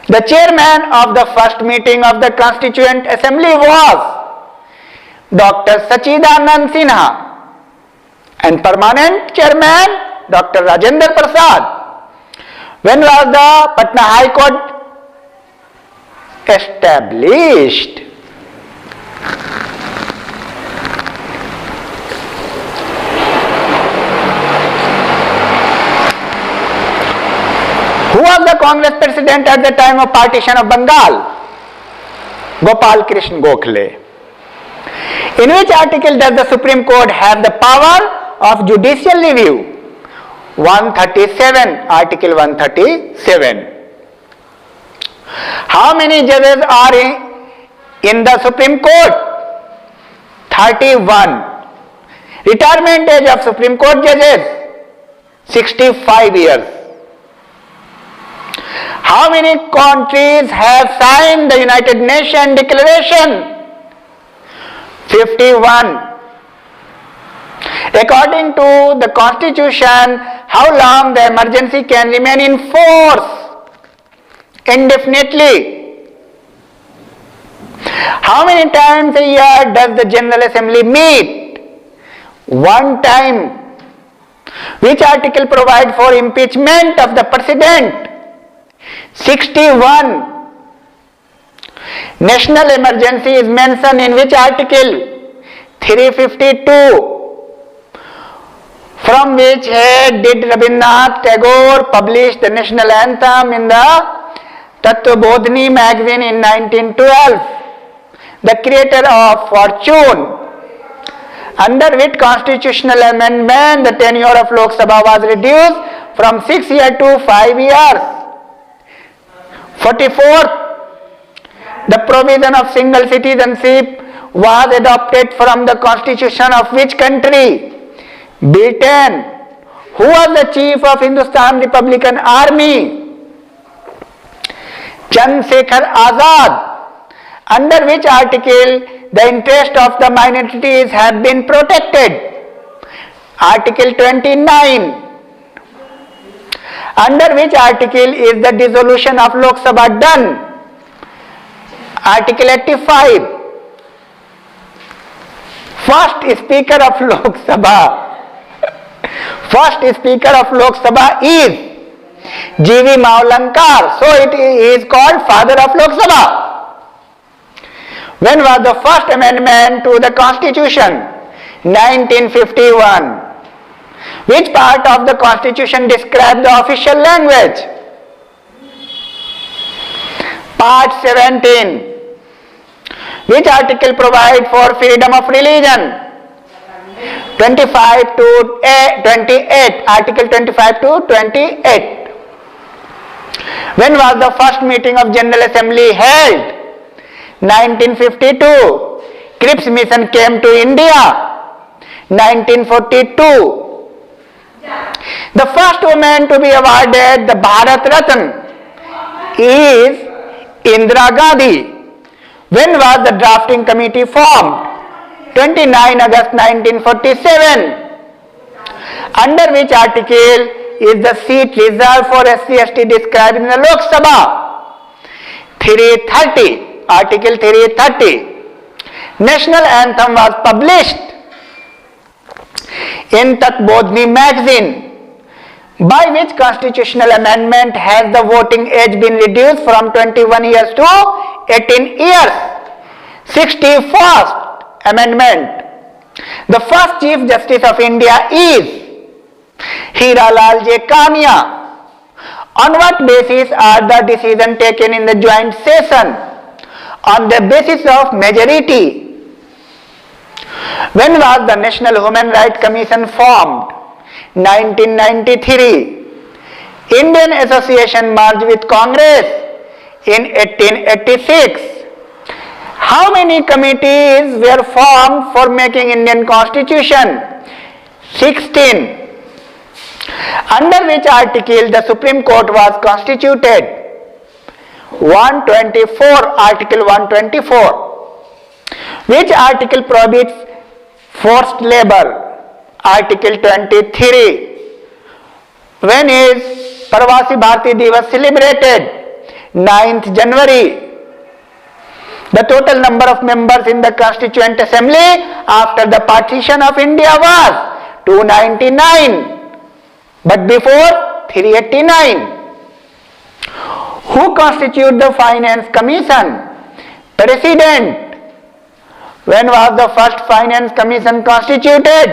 The chairman of the first meeting of the Constituent Assembly was Dr. Sachidanand Sinha, and permanent chairman Dr. Rajendra Prasad. When was the Patna High Court established? Who was the Congress president at the time of partition of Bengal? Gopal Krishna Gokhale. In which article does the Supreme Court have the power of judicial review? 137, Article 137. How many judges are in the Supreme Court? 31. Retirement age of Supreme Court judges? 65 years. How many countries have signed the United Nations Declaration? 51. According to the Constitution, how long the emergency can remain in force? Indefinitely. How many times a year does the General Assembly meet? One time. Which article provides for impeachment of the President? 61. National emergency is mentioned in which article? 352. From which head did Rabindranath Tagore publish the national anthem in the Tattvabodhini magazine in 1912? The creator of Fortune. Under which constitutional amendment the tenure of Lok Sabha was reduced from 6 years to 5 years? 44th, the provision of single citizenship was adopted from the constitution of which country? Britain. Who was the chief of Hindustan Republican Army? Chandrasekhar Azad. Under which article the interest of the minorities have been protected? Article 29. Under which article is the dissolution of Lok Sabha done? Article 85. First Speaker of Lok Sabha. First Speaker of Lok Sabha is G.V. Mavlankar. So it is called Father of Lok Sabha. When was the first amendment to the Constitution? 1951. Which part of the Constitution describes the official language? Part 17. Which article provides for freedom of religion? 25 to 28. Article 25 to 28. When was the first meeting of General Assembly held? 1952. Cripps Mission came to India. 1942. The first woman to be awarded the Bharat Ratna is Indira Gandhi. When was the drafting committee formed? 29 August 1947. Under which article is the seat reserved for SC/ST described in the Lok Sabha? 330. Article 330. National anthem was published in Tatbodhni magazine, by which constitutional amendment has the voting age been reduced from 21 years to 18 years. 61st amendment. The first Chief Justice of India is Hiralal J. Kania. On what basis are the decisions taken in the joint session? On the basis of majority. When was the National Human Rights Commission formed? 1993. Indian Association merged with Congress in 1886. How many committees were formed for making Indian Constitution? 16. Under which article the Supreme Court was constituted? 124, Article 124. Which article prohibits forced labor? Article 23. When is Pravasi Bharati Divas celebrated? 9th January. The total number of members in the Constituent Assembly after the partition of India was 299. But before 389. Who constituted the Finance Commission? President. When was the first Finance Commission constituted?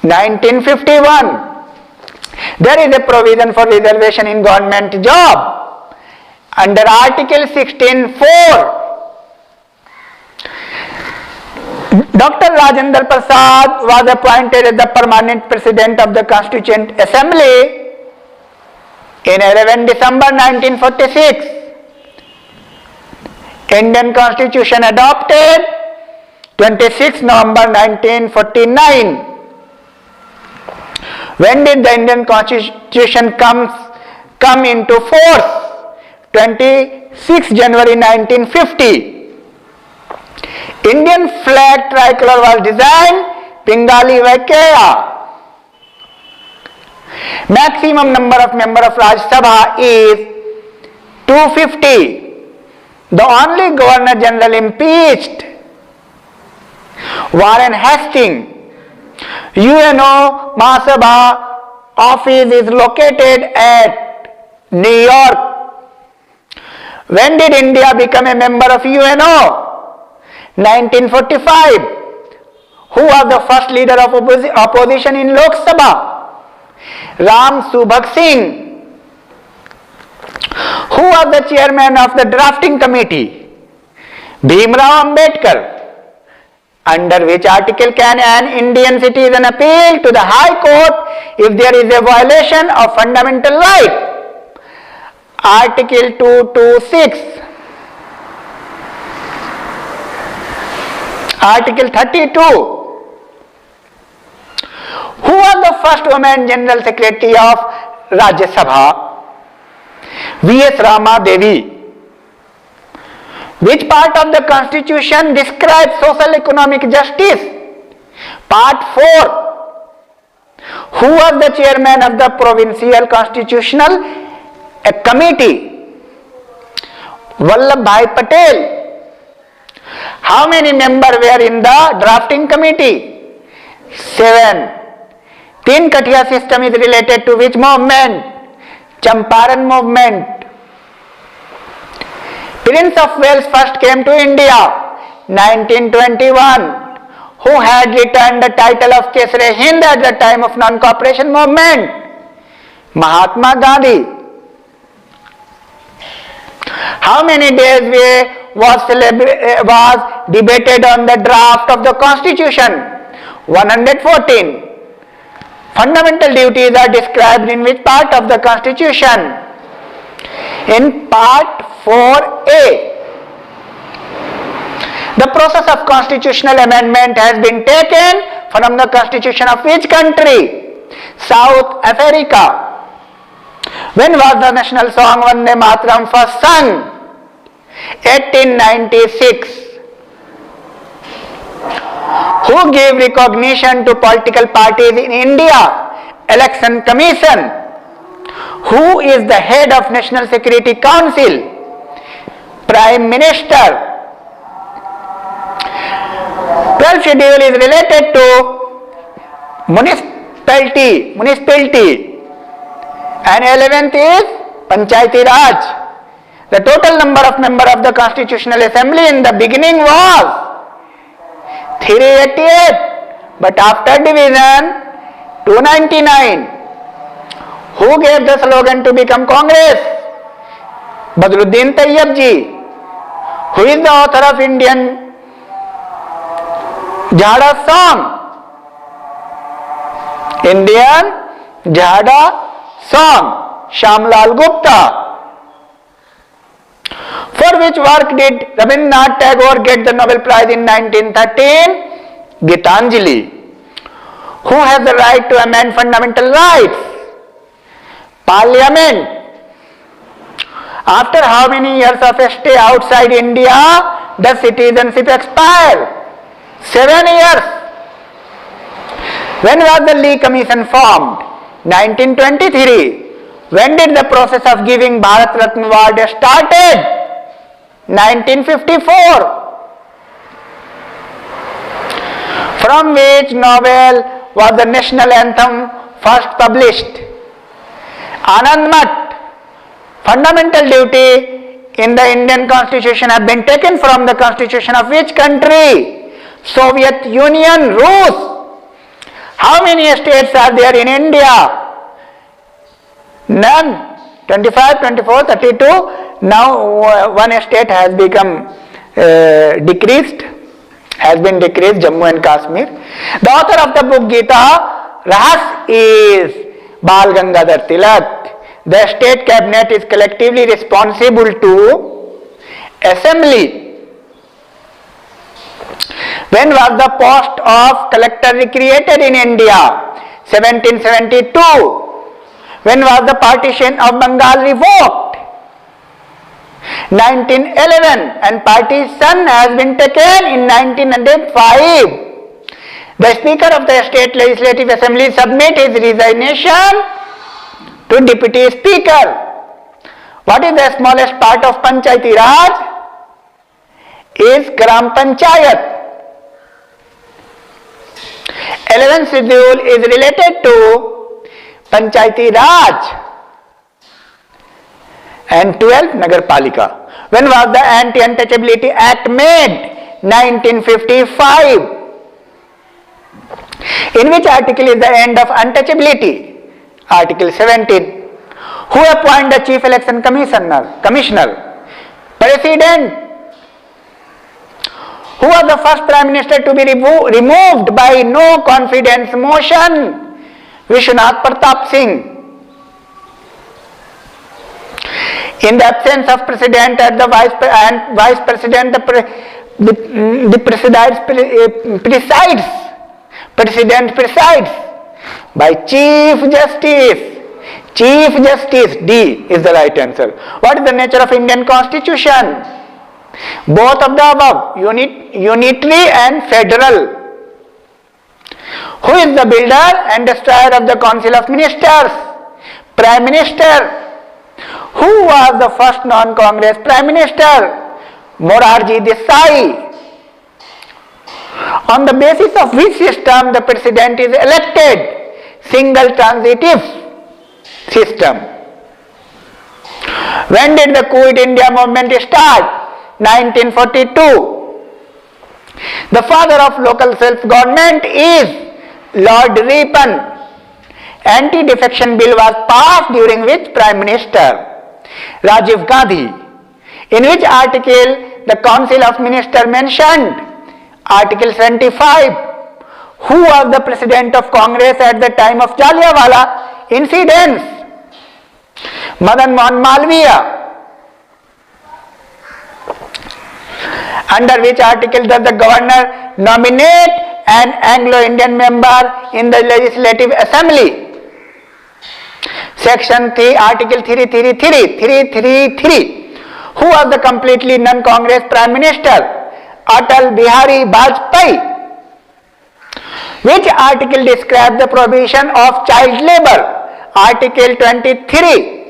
1951. There is a provision for reservation in government job under Article 16(4). Dr. Rajendra Prasad was appointed as the permanent president of the Constituent Assembly in 11 December 1946. Indian Constitution adopted 26 November 1949. When did the Indian Constitution come into force? 26 January 1950. Indian flag tricolor was designed Pingali Vaikaya. Maximum number of members of Rajya Sabha is 250. The only Governor General impeached, Warren Hastings. UNO Mahasabha office is located at New York. When did India become a member of UNO? 1945. Who was the first leader of opposition in Lok Sabha? Ram Subhag Singh. Who was the chairman of the drafting committee? Bhimrao Ambedkar. Under which article can an Indian citizen appeal to the High Court if there is a violation of fundamental right? Article 226. Article 32. Who was the first woman General Secretary of Rajya Sabha? V.S. Rama Devi. Which part of the Constitution describes social economic justice? Part 4. Who was the chairman of the Provincial Constitutional Committee? Vallabhbhai Patel. How many members were in the drafting committee? 7. Tin Kathia system is related to which movement? Champaran movement. Prince of Wales first came to India 1921. Who had returned the title of Kesare Hind at the time of non-cooperation movement? Mahatma Gandhi. How many days was debated on the draft of the Constitution? 114. Fundamental duties are described in which part of the Constitution? In Part 4A. The process of constitutional amendment has been taken from the Constitution of which country? South Africa. When was the national song Vande Mataram first sung? 1896. Who gave recognition to political parties in India? Election Commission. Who is the head of National Security Council? Prime Minister. 12th schedule is related to municipality, and 11th is Panchayati Raj. The total number of members of the Constitutional Assembly in the beginning was 388, but after division 299. Who gave the slogan to become Congress? Badruddin Tayyab ji. Who is the author of Indian Jhada song? Indian Jhada song, Shyamlal Gupta. For which work did Rabindranath Tagore get the Nobel Prize in 1913? Gitanjali. Who has the right to amend fundamental rights? Parliament. After how many years of stay outside India does citizenship expire? 7 years. When was the Lee Commission formed? 1923. When did the process of giving Bharat Ratna award started? 1954. From which novel was the national anthem first published? Anand Math. Fundamental duty in the Indian Constitution have been taken from the Constitution of which country? Soviet Union, Rus. How many states are there in India? None. 25, 24, 32. Now one state has become decreased, Jammu and Kashmir. The author of the book Gita Rahas is Bal Gangadhar Tilak. The state cabinet is collectively responsible to assembly. When was the post of collector recreated in India? 1772. When was the partition of Bengal revoked? 1911, and partition has been taken in 1905. The Speaker of the State Legislative Assembly submit his resignation to Deputy Speaker. What is the smallest part of Panchayati Raj? Is Gram Panchayat. 11th schedule is related to Panchayati Raj. And 12th Nagar Palika. When was the Anti-Untouchability Act made? 1955. In which article is the end of untouchability? Article 17. Who appoint the Chief Election Commissioner? President. Who was the first Prime Minister to be removed by no confidence motion? Vishwanath Pratap Singh. In the absence of President and the Vice President, the President presides by Chief Justice. Chief Justice, D is the right answer. What is the nature of Indian Constitution? Both of the above, unitary and federal. Who is the builder and destroyer of the Council of Ministers? Prime Minister. Who was the first non-Congress Prime Minister? Morarji Desai. On the basis of which system the President is elected? Single transitive system. When did the Quit India movement start? 1942. The father of local self-government is Lord Ripon. Anti-defection bill was passed during which Prime Minister? Rajiv Gandhi. In which article the Council of Ministers mentioned? Article 75. Who was the President of Congress at the time of Jallianwala incidents? Madan Mohan Malviya. Under which article does the governor nominate an Anglo-Indian member in the Legislative Assembly? Section 3, Article 333. Who was the completely non-Congress Prime Minister? Atal Bihari Vajpayee. Which article describes the prohibition of child labor? Article 23.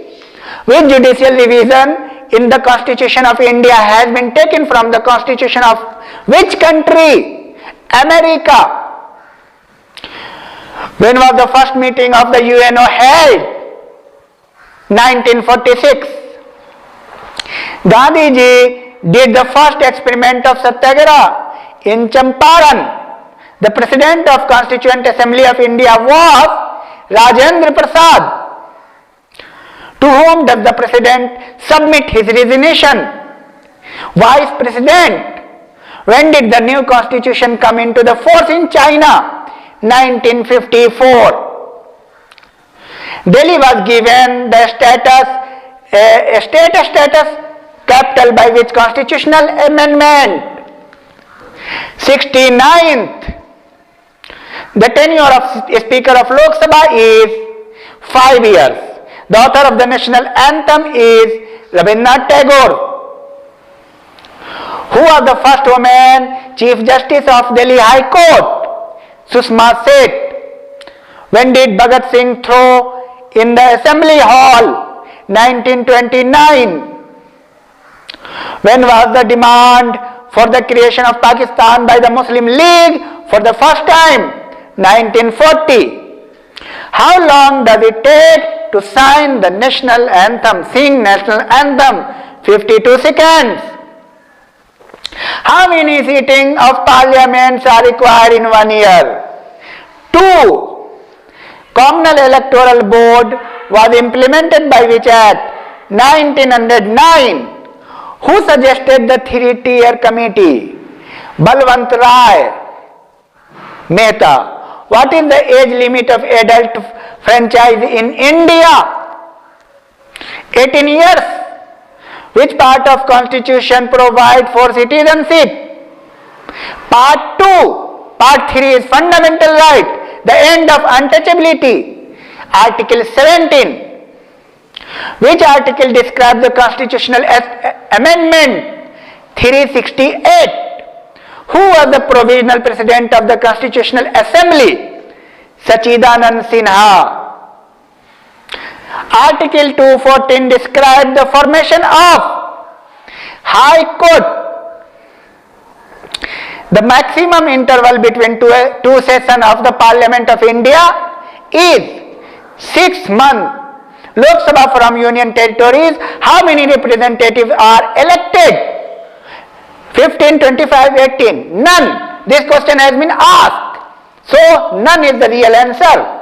Which judicial revision in the Constitution of India has been taken from the Constitution of which country? America. When was the first meeting of the UNO held? 1946. Gandhiji did the first experiment of Satyagraha in Champaran. The President of Constituent Assembly of India was Rajendra Prasad. To whom does the President submit his resignation? Vice President. When did the new constitution come into the force in China? 1954. Delhi was given the status capital by which constitutional amendment? 69th. The tenure of Speaker of Lok Sabha is 5 years. The author of the national anthem is Rabindranath Tagore. Who was the first woman Chief Justice of Delhi High Court? Sushma Seth. When did Bhagat Singh throw in the Assembly Hall? 1929. When was the demand for the creation of Pakistan by the Muslim League for the first time? 1940. How long does it take to sign the national anthem, sing national anthem? 52 seconds. How many sittings of parliaments are required in 1 year? 2. Communal Electoral Board was implemented by which act? 1909. Who suggested the 3-tier committee? Balwant Rai Mehta. What is the age limit of adult franchise in India? 18 years. Which part of Constitution provide for citizenship? Part 2. Part 3 is fundamental right, the end of untouchability. Article 17. Which article describes the constitutional amendment? 368. Who was the provisional president of the Constitutional Assembly? Sachidanand Sinha. Article 214 describes the formation of High Court. The maximum interval between two sessions of the Parliament of India is 6 months. Lok Sabha from Union Territories, how many representatives are elected? 15, 25, 18. None. This question has been asked. So, none is the real answer.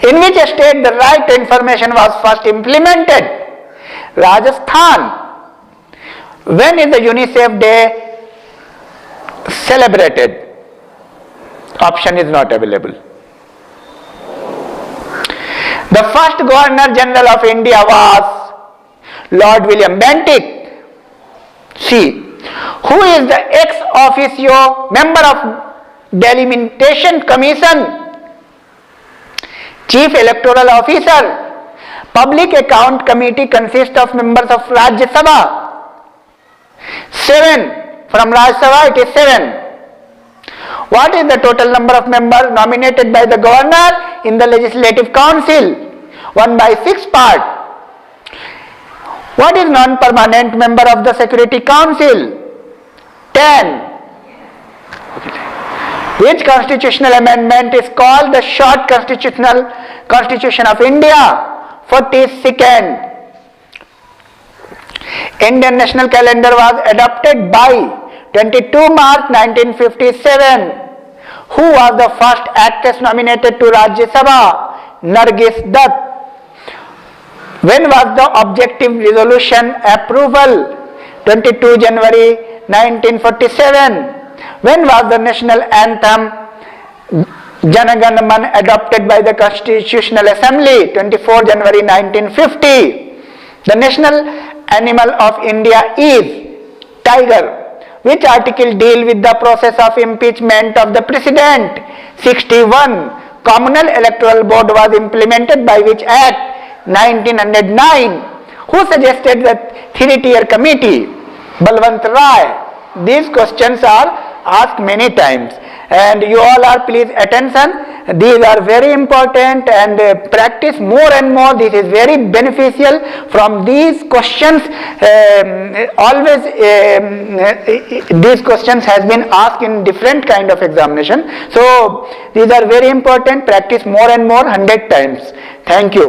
In which state the right to information was first implemented? Rajasthan. When is the UNICEF Day celebrated? Option is not available. The first Governor General of India was Lord William Bentinck. C. Who is the ex officio member of Delimitation Commission? Chief Electoral Officer. Public Account Committee consists of members of Rajya Sabha. 7. From Rajya Sabha it is 7. What is the total number of members nominated by the Governor in the Legislative Council? 1/6 part. What is non-permanent member of the Security Council? 10. Which constitutional amendment is called the Short Constitution of India? 42nd. Indian national calendar was adopted by 22 March 1957. Who was the first actress nominated to Rajya Sabha? Nargis Dutt. When was the objective resolution approval? 22 January 1947. When was the national anthem Jana Gana Man adopted by the Constitutional Assembly? 24 January 1950. The national animal of India is tiger. Which article deal with the process of impeachment of the President? 61. Communal Electoral Board was implemented by which act? 1909. Who suggested the 3-tier committee? Balwant Rai. These questions are asked many times and you all are please attention. These are very important, and practice more and more. This is very beneficial. From these questions, always these questions has been asked in different kind of examination. So these are very important. Practice more and more, 100 times. Thank you.